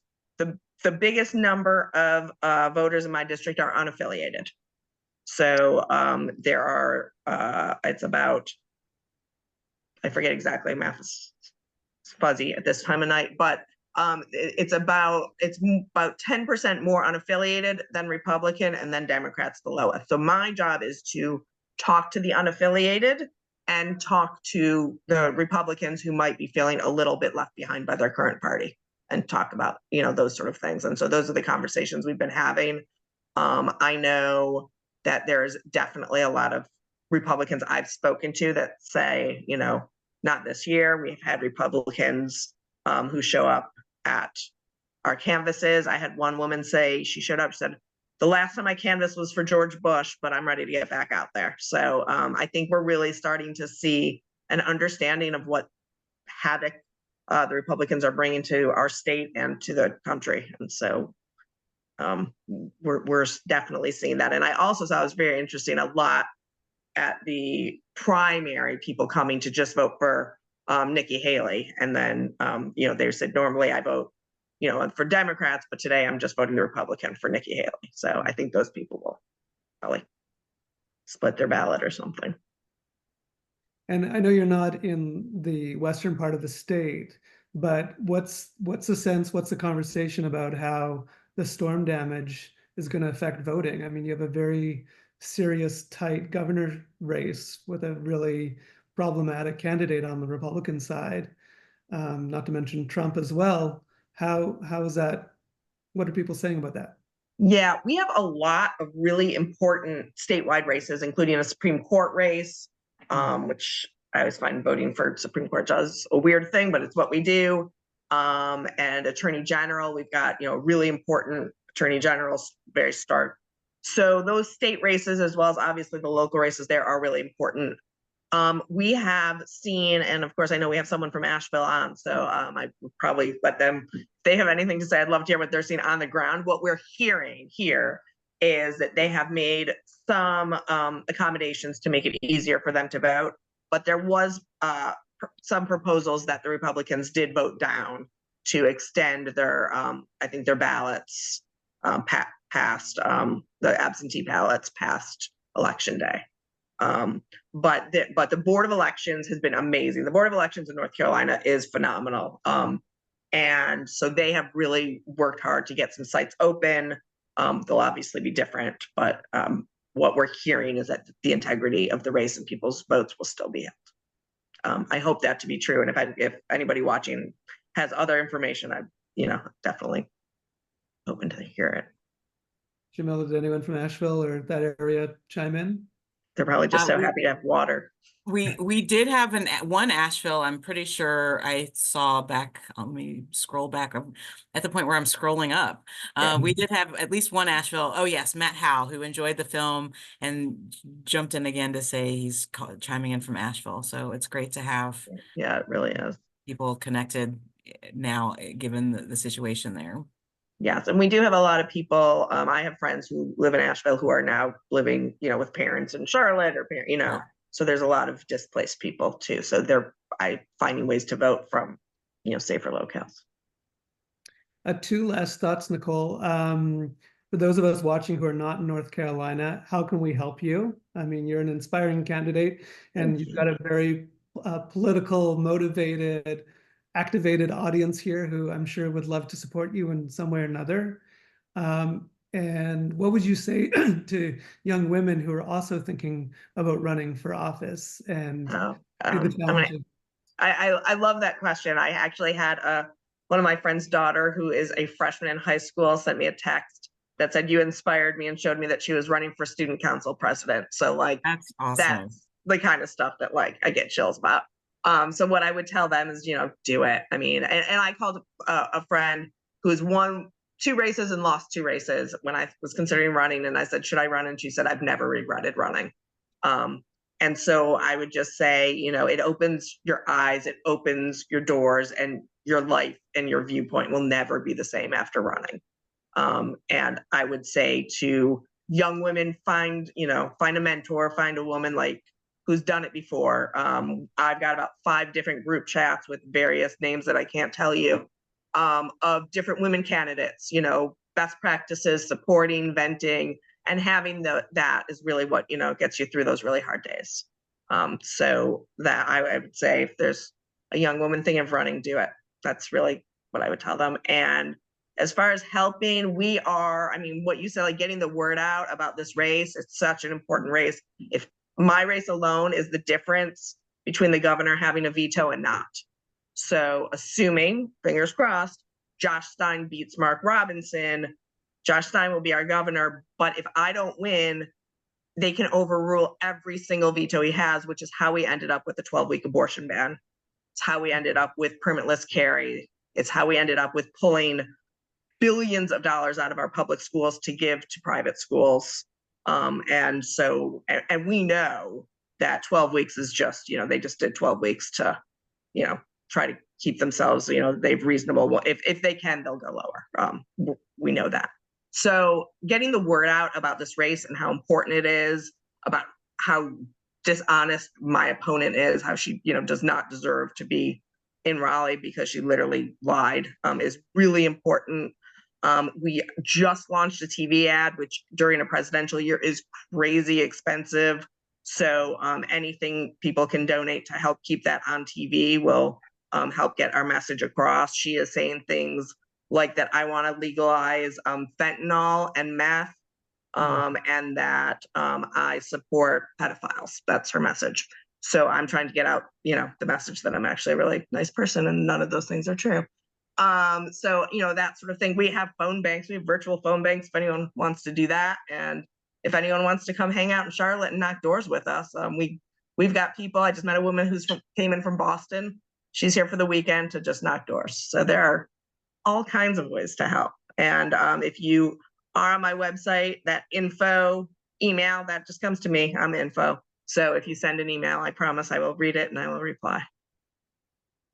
D: the biggest number of voters in my district are unaffiliated. So there are, it's about, I forget exactly, math is fuzzy at this time of night, but it's about 10% more unaffiliated than Republican, and then Democrats the lowest. So my job is to talk to the unaffiliated and talk to the Republicans who might be feeling a little bit left behind by their current party, and talk about, those sort of things. And so those are the conversations we've been having. I know that there's definitely a lot of Republicans I've spoken to that say, not this year. We've had Republicans who show up at our canvases. I had one woman say, she showed up, she said, the last time I canvassed was for George Bush, but I'm ready to get back out there. So I think we're really starting to see an understanding of what havoc the Republicans are bringing to our state and to the country. And so we're definitely seeing that. And I also saw, it was very interesting, a lot at the primary, people coming to just vote for Nikki Haley. And then, they said, normally I vote, for Democrats, but today I'm just voting the Republican for Nikki Haley. So I think those people will probably split their ballot or something.
A: And I know you're not in the western part of the state, but what's the sense, what's the conversation about how the storm damage is going to affect voting? I mean, you have a very serious, tight governor race with a really problematic candidate on the Republican side, not to mention Trump as well. How is that? What are people saying about that?
D: Yeah, we have a lot of really important statewide races, including a Supreme Court race, which I always find voting for Supreme Court judges a weird thing, but it's what we do. And Attorney General, we've got, really important Attorney Generals, very start. So those state races, as well as obviously the local races there, are really important. We have seen, and of course, I know we have someone from Asheville on, so I would probably let them, if they have anything to say, I'd love to hear what they're seeing on the ground. What we're hearing here is that they have made some accommodations to make it easier for them to vote, but there was some proposals that the Republicans did vote down to extend their, I think their ballots past the absentee ballots past Election Day. But the Board of Elections has been amazing. The Board of Elections in North Carolina is phenomenal. And so they have really worked hard to get some sites open. They'll obviously be different, but what we're hearing is that the integrity of the race and people's votes will still be held. I hope that to be true. And if anybody watching has other information, I'm definitely open to hear it.
A: Jamila, did anyone from Asheville or that area chime in?
D: They're probably just so happy to have water.
B: We did have one Asheville. I'm pretty sure I saw back. Let me scroll back at the point where I'm scrolling up. We did have at least one Asheville. Oh yes, Matt Howe, who enjoyed the film and jumped in again to say he's chiming in from Asheville. So it's great to have.
D: Yeah, it really is.
B: People connected now, given the situation there.
D: Yes, and we do have a lot of people. I have friends who live in Asheville who are now living, with parents in Charlotte or,
B: Yeah.
D: So there's a lot of displaced people too. So they're finding ways to vote from, safer locales.
A: Two last thoughts, Nicole. For those of us watching who are not in North Carolina, how can we help you? I mean, you're an inspiring candidate and you've got a very political, motivated, activated audience here who I'm sure would love to support you in some way or another. And what would you say to young women who are also thinking about running for office and the challenges?
D: I love that question. I actually had one of my friend's daughter who is a freshman in high school sent me a text that said, "You inspired me," and showed me that she was running for student council president. So
B: That's awesome.
D: That's the kind of stuff that I get chills about. So what I would tell them is, do it. I mean, and I called a friend who's won 2 races and lost 2 races when I was considering running. And I said, should I run? And she said, I've never regretted running. And so I would just say, it opens your eyes, it opens your doors, and your life and your viewpoint will never be the same after running. And I would say to young women, find a mentor, find a woman who's done it before. I've got about 5 different group chats with various names that I can't tell you, of different women candidates, best practices, supporting, venting, and having that is really what, gets you through those really hard days. So that I would say, if there's a young woman thinking of running, do it. That's really what I would tell them. And as far as helping, what you said, getting the word out about this race, it's such an important race. If my race alone is the difference between the governor having a veto and not. So assuming, fingers crossed, Josh Stein beats Mark Robinson, Josh Stein will be our governor. But if I don't win, they can overrule every single veto he has, which is how we ended up with the 12-week abortion ban. It's how we ended up with permitless carry. It's how we ended up with pulling billions of dollars out of our public schools to give to private schools. And we know that 12 weeks is just, they just did 12 weeks to, try to keep themselves, they've reasonable. Well, if they can, they'll go lower. We know that. So getting the word out about this race and how important it is, about how dishonest my opponent is, how she, does not deserve to be in Raleigh because she literally lied, is really important. We just launched a TV ad, which during a presidential year is crazy expensive. So anything people can donate to help keep that on TV will help get our message across. She is saying things like that I want to legalize fentanyl and meth, and that I support pedophiles. That's her message. So I'm trying to get out, the message that I'm actually a really nice person, and none of those things are true. So, that sort of thing. We have phone banks, we have virtual phone banks if anyone wants to do that. And if anyone wants to come hang out in Charlotte and knock doors with us, we've got people. I just met a woman who's came in from Boston. She's here for the weekend to just knock doors. So there are all kinds of ways to help. And if you are on my website, that info email, that just comes to me. I'm info. So if you send an email, I promise I will read it and I will reply.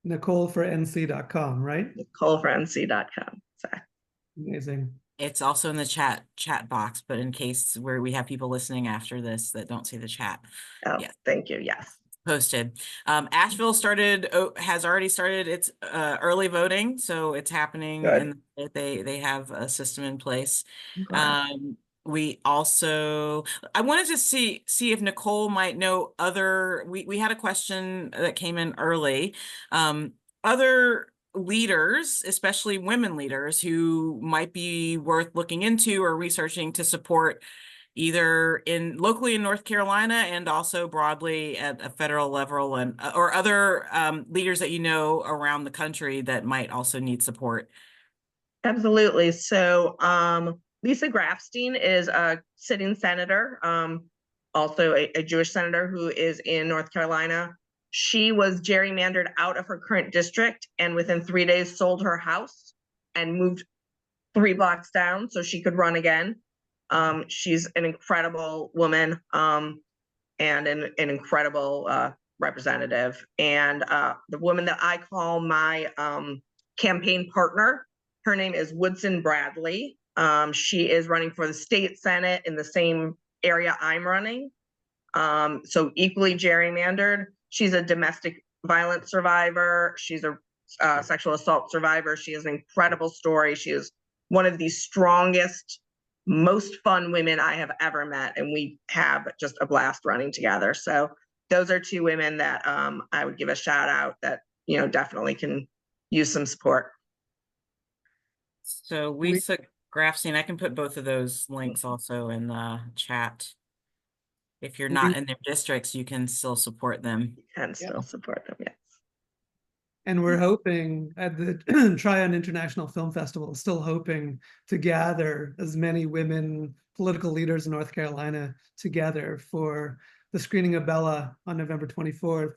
A: NicoleforNC.com, right?
D: NicoleforNC.com. Exactly.
A: Amazing.
B: It's also in the chat box, but in case where we have people listening after this that don't see the chat.
D: Oh,
B: Yes.
D: thank you. Yes.
B: Posted. Asheville has already started its early voting, so it's happening.
D: Good.
B: And they have a system in place.
D: Glad.
B: We also, I wanted to see if Nicole might know we had a question that came in early. Other leaders, especially women leaders, who might be worth looking into or researching to support either locally in North Carolina and also broadly at a federal level, and or other leaders that around the country that might also need support.
D: Absolutely. So Lisa Grafstein is a sitting senator, also a Jewish senator who is in North Carolina. She was gerrymandered out of her current district and within 3 days sold her house and moved 3 blocks down so she could run again. She's an incredible woman and an incredible representative. And the woman that I call my campaign partner, her name is Woodson Bradley. She is running for the state senate in the same area I'm running. So equally gerrymandered. She's a domestic violence survivor. She's a sexual assault survivor. She has an incredible story. She is one of the strongest, most fun women I have ever met, and we have just a blast running together. So those are 2 women that I would give a shout out that definitely can use some support.
B: So Lisa Grafstein, I can put both of those links also in the chat. If you're not in their districts, you can still support them.
D: You can still support them, yes.
A: And we're hoping at the Tryon International Film Festival, still hoping to gather as many women political leaders in North Carolina together for the screening of Bella on November 24th.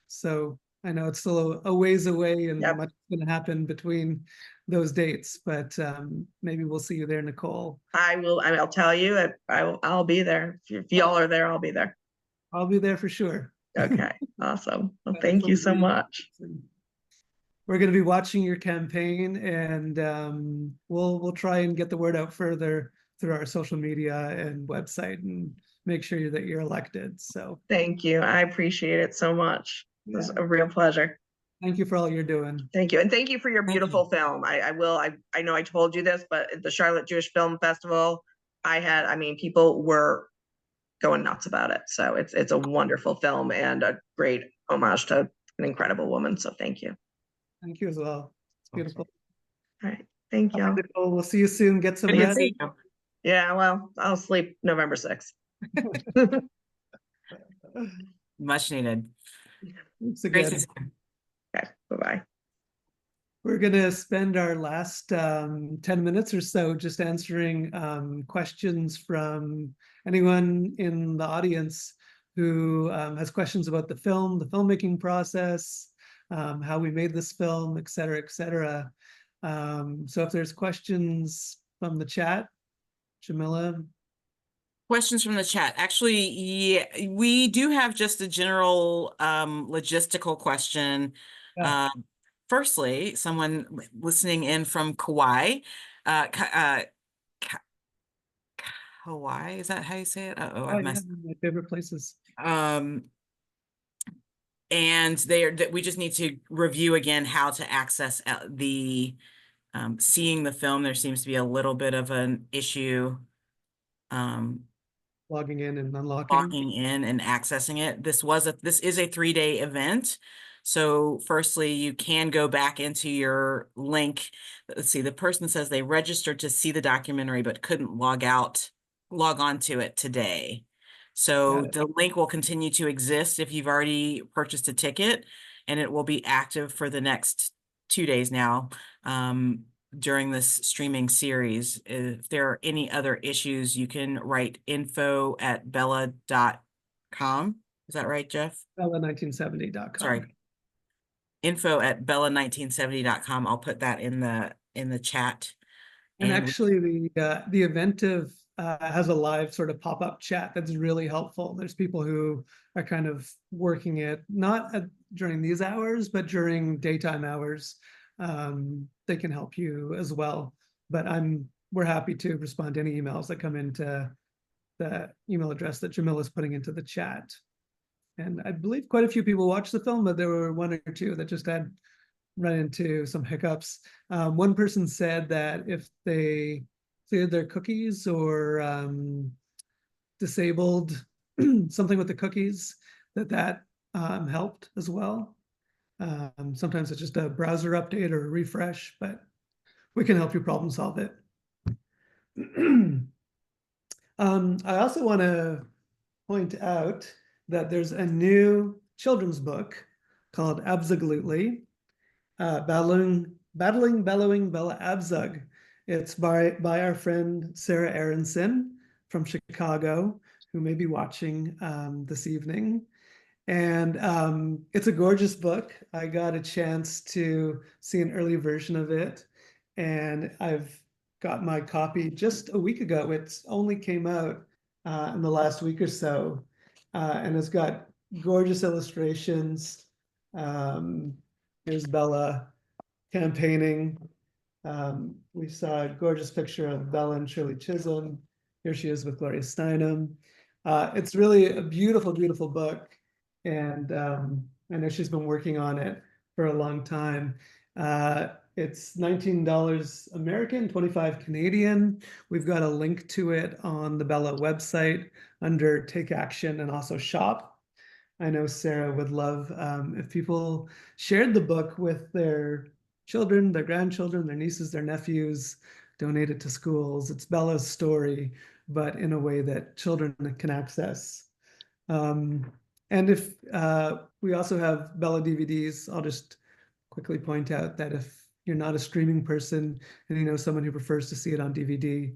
A: So I know it's still a ways away and much is going to happen between those dates, but maybe we'll see you there, Nicole.
D: I'll tell you, I'll be there. If y'all are there, I'll be there.
A: I'll be there for sure.
D: Okay, awesome. Well, thank you so much.
A: We're going to be watching your campaign, and we'll try and get the word out further through our social media and website and make sure that you're elected. So
D: thank you. I appreciate it so much. It was a real pleasure.
A: Thank you for all you're doing.
D: Thank you. And thank you for your beautiful film. I know I told you this, but at the Charlotte Jewish Film Festival, people were going nuts about it. So it's a wonderful film and a great homage to an incredible woman. So thank you.
A: Thank you as well. It's beautiful.
D: All right. Thank you.
A: Nicole, we'll see you soon. Get some rest.
D: Yeah, well, I'll sleep November 6th.
B: Much needed.
A: Thanks again.
D: Okay, bye-bye.
A: We're going to spend our last 10 minutes or so just answering questions from anyone in the audience who has questions about the film, the filmmaking process, how we made this film, et cetera, et cetera. So if there's questions from the chat, Jamila.
B: Questions from the chat. Actually, yeah, we do have just a general logistical question.
A: Yeah.
B: Firstly, someone listening in from Kauai, Hawaii. Is that how you say it? Uh-oh,
A: Oh
B: I've
A: yeah,
B: messed.
A: my favorite places.
B: And we just need to review again how to access the seeing the film. There seems to be a little bit of an issue
A: Logging in and unlocking.
B: logging in and accessing it. This is a 3-day event. So firstly, you can go back into your link. Let's see, the person says they registered to see the documentary, but couldn't log on to it today. So the link will continue to exist if you've already purchased a ticket, and it will be active for the next 2 days now. During this streaming series. If there are any other issues, you can write info@bella.com. Is that right, Jeff?
A: Bella1970.com.
B: Sorry. info@bella1970.com. I'll put that in the chat.
A: And actually the event has a live sort of pop-up chat that's really helpful. There's people who are kind of working it, not during these hours, but during daytime hours. They can help you as well. But we're happy to respond to any emails that come into the email address that Jamila's putting into the chat. And I believe quite a few people watched the film, but there were one or two that just had run into some hiccups. One person said that if they cleared their cookies or disabled something with the cookies, that helped as well. Sometimes it's just a browser update or a refresh, but we can help you problem solve it. I also want to point out that there's a new children's book called Absolutely, Battling Bellowing Bella Abzug. It's by our friend Sarah Aronson from Chicago, who may be watching this evening. And it's a gorgeous book. I got a chance to see an early version of it, and I've got my copy just a week ago. It's only came out in the last week or so, and it's got gorgeous illustrations. Here's Bella campaigning. We saw a gorgeous picture of Bella and Shirley Chisholm. Here she is with Gloria Steinem. It's really a beautiful, beautiful book. And I know she's been working on it for a long time. It's $19 American, 25 Canadian. We've got a link to it on the Bella website under Take Action and also Shop. I know Sarah would love if people shared the book with their children, their grandchildren, their nieces, their nephews, donate it to schools. It's Bella's story, but in a way that children can access. And if we also have Bella DVDs, I'll just quickly point out that if you're not a streaming person and you know someone who prefers to see it on DVD,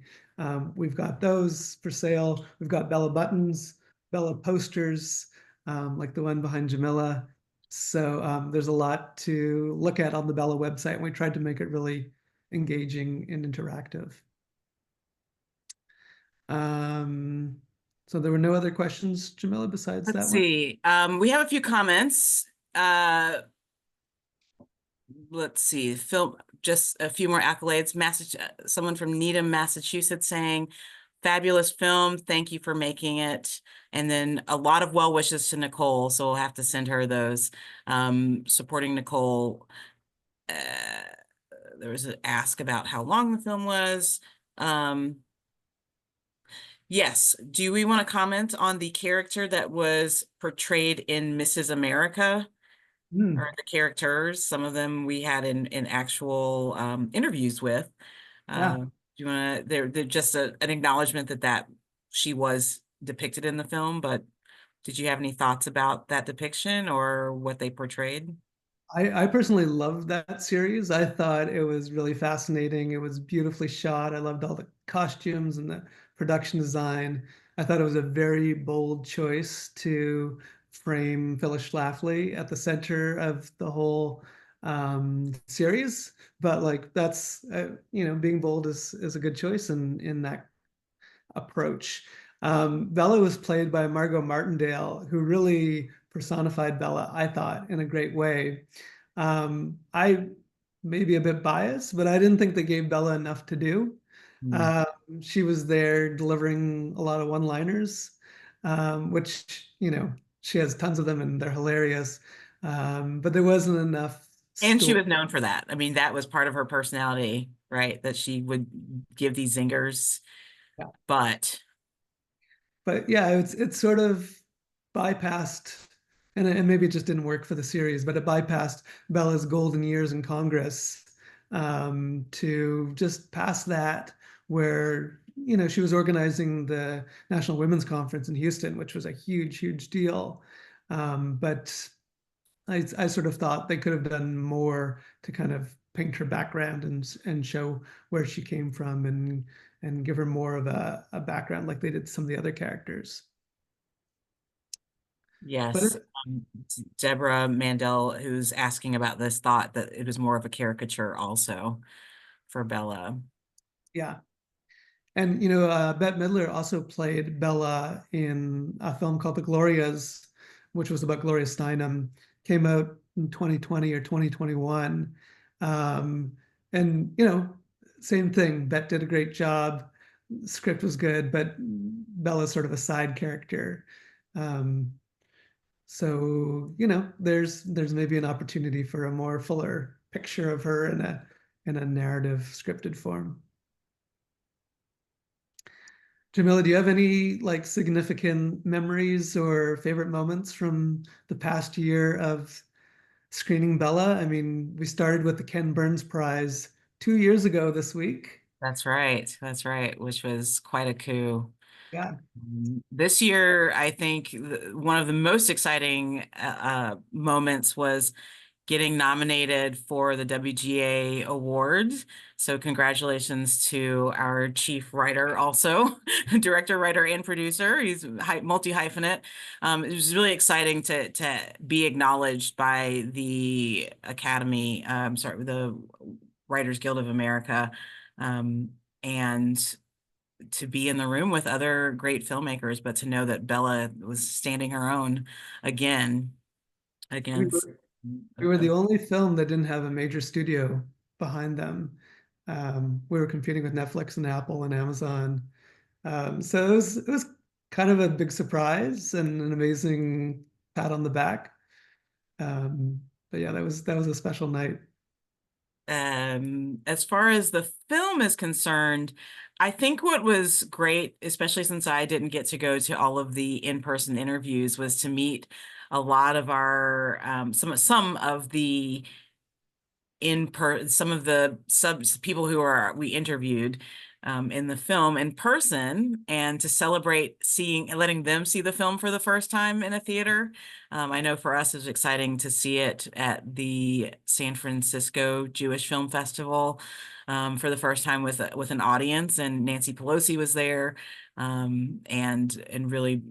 A: we've got those for sale. We've got Bella buttons, Bella posters, like the one behind Jamila. So there's a lot to look at on the Bella website, and we tried to make it really engaging and interactive. So there were no other questions, Jamila, besides that one?
B: Let's see. We have a few comments. Let's see. Phil, just a few more accolades. Someone from Needham, Massachusetts saying, fabulous film. Thank you for making it. And then a lot of well wishes to Nicole. So we'll have to send her those. Supporting Nicole. There was an ask about how long the film was. Yes. Do we want to comment on the character that was portrayed in Mrs. America? Or the characters? Some of them we had in actual interviews with. Do you want to? They're just an acknowledgement that she was depicted in the film. But did you have any thoughts about that depiction or what they portrayed?
A: I personally loved that series. I thought it was really fascinating. It was beautifully shot. I loved all the costumes and the production design. I thought it was a very bold choice to frame Phyllis Schlafly at the center of the whole series. But like that's being bold is a good choice in that approach. Bella was played by Margot Martindale, who really personified Bella, I thought, in a great way. I may be a bit biased, but I didn't think they gave Bella enough to do.
B: Mm.
A: She was there delivering a lot of one-liners, which, she has tons of them and they're hilarious. But there wasn't enough
B: And she
A: story.
B: was known for that. I mean, that was part of her personality, right? That she would give these zingers. But
A: But yeah, it's sort of bypassed, and maybe it just didn't work for the series, but it bypassed Bella's golden years in Congress, to just past that, where she was organizing the National Women's Conference in Houston, which was a huge, huge deal. But I sort of thought they could have done more to kind of paint her background and show where she came from and give her more of a background like they did some of the other characters. But
B: yes, Deborah Mandel, who's asking about this, thought that it was more of a caricature also for Bella.
A: yeah, and Bette Midler also played Bella in a film called The Glorias, which was about Gloria Steinem. Came out in 2020 or 2021, and same thing. Bette did a great job. The script was good, but Bella's sort of a side character. Um, so there's maybe an opportunity for a more fuller picture of her in a narrative scripted form. Jamila, do you have any like significant memories or favorite moments from the past year of screening Bella? I mean, we started with the Ken Burns Prize 2 years ago this week.
B: That's right. That's right, which was quite a coup.
A: Yeah.
B: This year, I think one of the most exciting moments was getting nominated for the WGA Awards. So congratulations to our chief writer, also director, writer, and producer. He's multi-hyphenate. It was really exciting to be acknowledged by the Academy, sorry, the Writers Guild of America, and to be in the room with other great filmmakers, but to know that Bella was standing her own again
A: We
B: against
A: were, we were the only film that didn't have a major studio behind them. We were competing with Netflix and Apple and Amazon. So it was kind of a big surprise and an amazing pat on the back. But yeah, that was a special night.
B: As far as the film is concerned, I think what was great, especially since I didn't get to go to all of the in-person interviews, was to meet a lot of our some of the some of the people who we interviewed in the film in person, and to celebrate seeing and letting them see the film for the first time in a theater. I know for us it was exciting to see it at the San Francisco Jewish Film Festival for the first time with an audience, and Nancy Pelosi was there, and really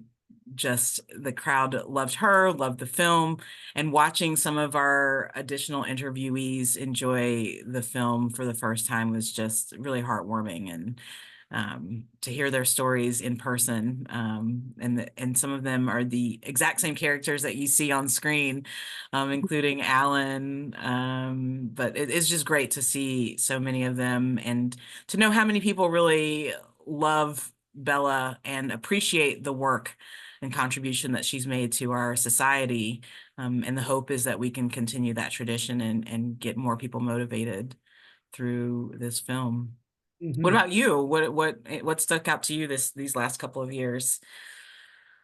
B: just the crowd loved her, loved the film, and watching some of our additional interviewees enjoy the film for the first time was just really heartwarming. And to hear their stories in person, and some of them are the exact same characters that you see on screen, including Alan. But it's just great to see so many of them and to know how many people really love Bella and appreciate the work and contribution that she's made to our society. And the hope is that we can continue that tradition and get more people motivated through this film. What
A: Mhm.
B: about you? What stuck out to you these last couple of years?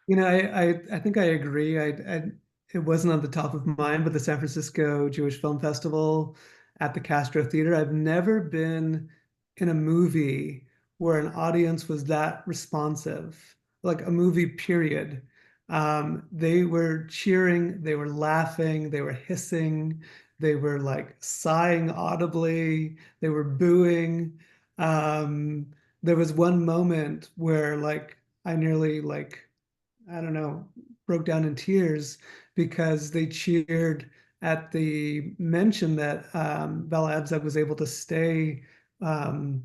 A: I think I agree. It wasn't on the top of mind, but the San Francisco Jewish Film Festival at the Castro Theater. I've never been in a movie where an audience was that responsive, like a movie, period. They were cheering, they were laughing, they were hissing, they were like sighing audibly, they were booing. There was one moment where like I nearly like I don't know, broke down in tears because they cheered at the mention that Bella Abzug was able to stay um,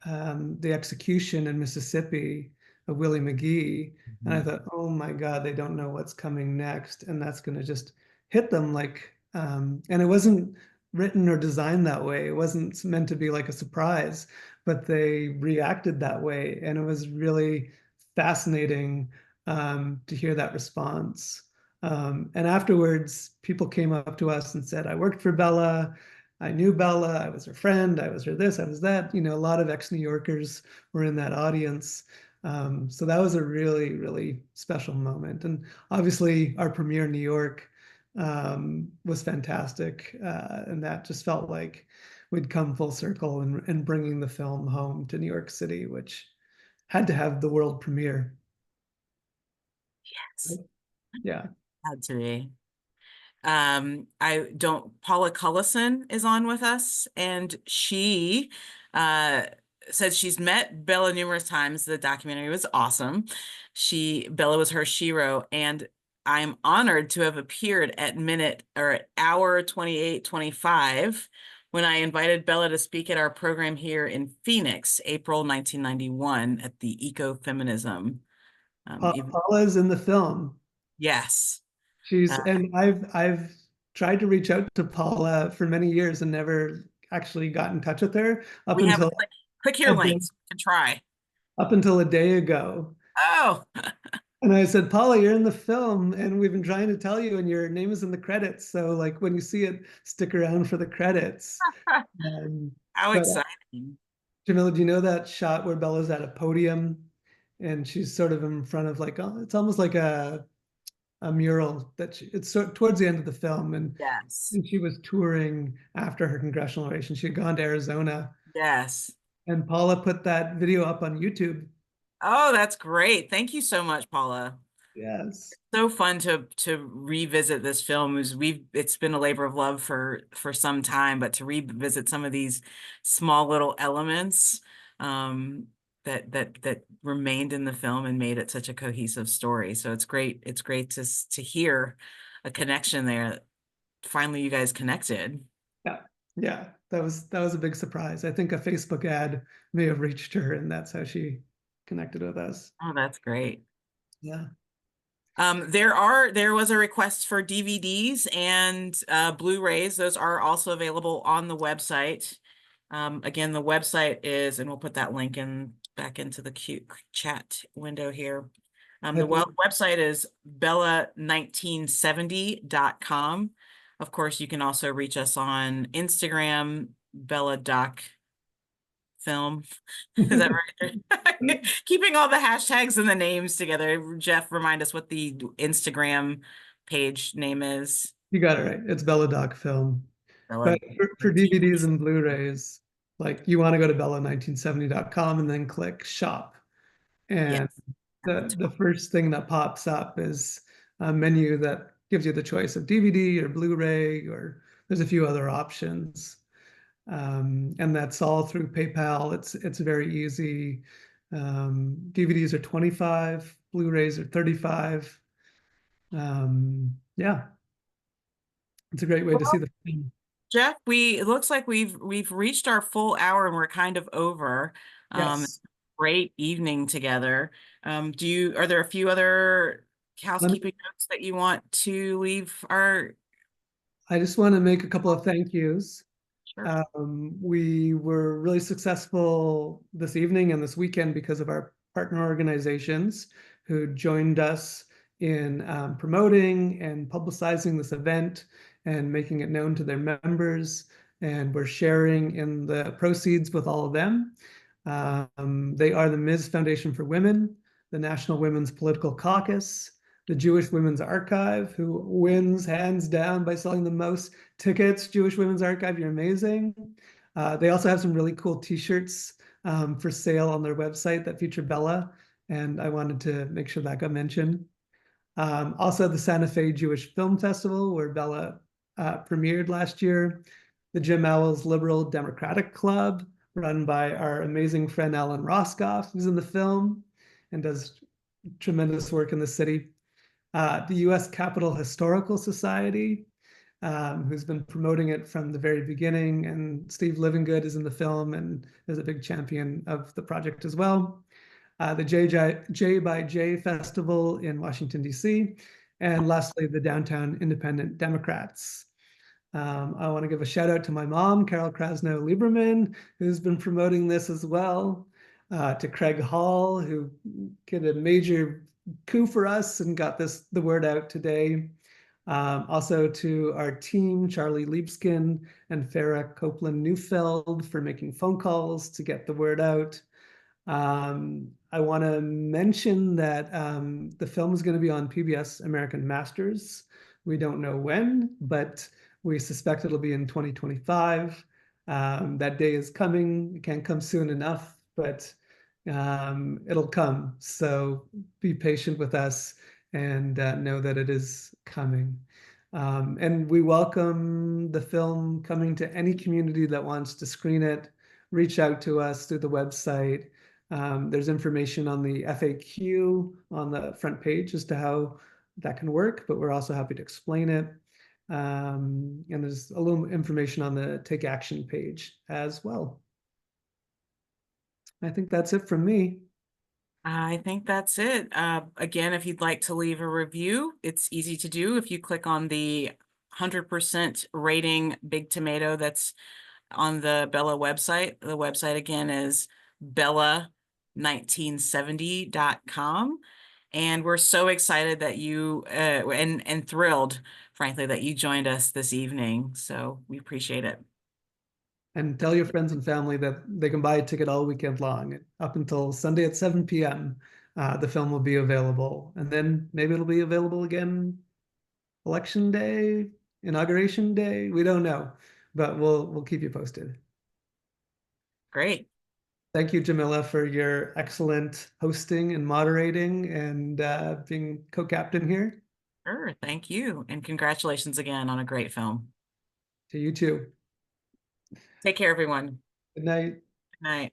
A: the execution in Mississippi of Willie McGee. And I
B: Mhm.
A: thought, oh my God, they don't know what's coming next. And that's going to just hit them like, and it wasn't written or designed that way. It wasn't meant to be like a surprise, but they reacted that way. And it was really fascinating to hear that response. And afterwards, people came up to us and said, I worked for Bella. I knew Bella. I was her friend. I was her this, I was that. A lot of ex-New Yorkers were in that audience. So that was a really, really special moment. And obviously, our premiere in New York was fantastic. And that just felt like we'd come full circle in bringing the film home to New York City, which had to have the world premiere.
B: Yes,
A: Yeah.
B: had to be. Paula Cullison is on with us, and she says she's met Bella numerous times. The documentary was awesome. Bella was her shero, and I'm honored to have appeared at hour 28:25 when I invited Bella to speak at our program here in Phoenix, April 1991 at the Ecofeminism.
A: Paula's in the film.
B: Yes.
A: And I've tried to reach out to Paula for many years and never actually got in touch with her
B: We have a click here link so you can try.
A: Up until a day ago.
B: Oh.
A: And I said, Paula, you're in the film and we've been trying to tell you and your name is in the credits. So like when you see it, stick around for the credits.
B: How exciting.
A: Jamila, do you know that shot where Bella's at a podium and she's sort of in front of it's almost like a mural it's towards the end of the film. And
B: yes,
A: she was touring after her congressional election. She had gone to Arizona.
B: Yes.
A: And Paula put that video up on YouTube.
B: Oh, that's great. Thank you so much, Paula.
A: Yes.
B: So fun to revisit this film. It's been a labor of love for some time, but to revisit some of these small little elements that remained in the film and made it such a cohesive story. So it's great to hear a connection there. Finally, you guys connected.
A: Yeah, that was a big surprise. I think a Facebook ad may have reached her, and that's how she connected with us.
B: Oh, that's great.
A: Yeah.
B: There was a request for DVDs and Blu-rays. Those are also available on the website. Again, the website is, and we'll put that link back into the chat window here. The website is bella1970.com. Of course, you can also reach us on Instagram, BellaDocFilm. Is that right? Keeping all the hashtags and the names together. Jeff, remind us what the Instagram page name is.
A: You got it right. It's BellaDocFilm. But for DVDs and Blu-rays, like you want to go to bella1970.com and then click shop. And the first thing that pops up is a menu that gives you the choice of DVD or Blu-ray, or there's a few other options. And that's all through PayPal. It's very easy. DVDs are 25, Blu-rays are 35. Yeah, it's a great way to see the film.
B: Jeff, it looks like we've reached our full hour and we're kind of over.
A: Yes.
B: Great evening together. Are there a few other housekeeping notes that you want to leave I
A: just want to make a couple of thank yous.
B: Sure.
A: We were really successful this evening and this weekend because of our partner organizations who joined us in promoting and publicizing this event and making it known to their members. And we're sharing in the proceeds with all of them. They are the Ms. Foundation for Women, the National Women's Political Caucus, the Jewish Women's Archive, who wins hands down by selling the most tickets. Jewish Women's Archive, you're amazing. They also have some really cool t-shirts for sale on their website that feature Bella, and I wanted to make sure that got mentioned. Also the Santa Fe Jewish Film Festival, where Bella premiered last year. The Jim Owl's Liberal Democratic Club, run by our amazing friend Alan Roscoff, who's in the film and does tremendous work in the city. The U.S. Capitol Historical Society, who's been promoting it from the very beginning, and Steve Livingood is in the film and is a big champion of the project as well. The J by J Festival in Washington, D.C., and lastly, the Downtown Independent Democrats. I want to give a shout out to my mom, Carol Krasnow Lieberman, who's been promoting this as well, to Craig Hall, who did a major coup for us and got the word out today. Also to our team, Charlie Liebskin and Farah Copeland Neufeld, for making phone calls to get the word out. I want to mention that the film is going to be on PBS American Masters. We don't know when, but we suspect it'll be in 2025. That day is coming. It can't come soon enough, but it'll come. So be patient with us and know that it is coming. And we welcome the film coming to any community that wants to screen it. Reach out to us through the website. There's information on the FAQ on the front page as to how that can work, but we're also happy to explain it. And there's a little information on the Take Action page as well. I think that's it from me.
B: I think that's it. Again, if you'd like to leave a review, it's easy to do. If you click on the 100% rating Big Tomato that's on the Bella website. The website again is bella1970.com. And we're so excited that you, and thrilled, frankly, that you joined us this evening. So we appreciate it.
A: And tell your friends and family that they can buy a ticket all weekend long. Up until Sunday at 7 p.m., the film will be available. And then maybe it'll be available again Election Day, Inauguration Day. We don't know, but we'll keep you posted.
B: Great.
A: Thank you, Jamila, for your excellent hosting and moderating and being co-captain here.
B: Sure. Thank you. And congratulations again on a great film.
A: To you too.
B: Take care, everyone.
A: Good night.
B: Good night.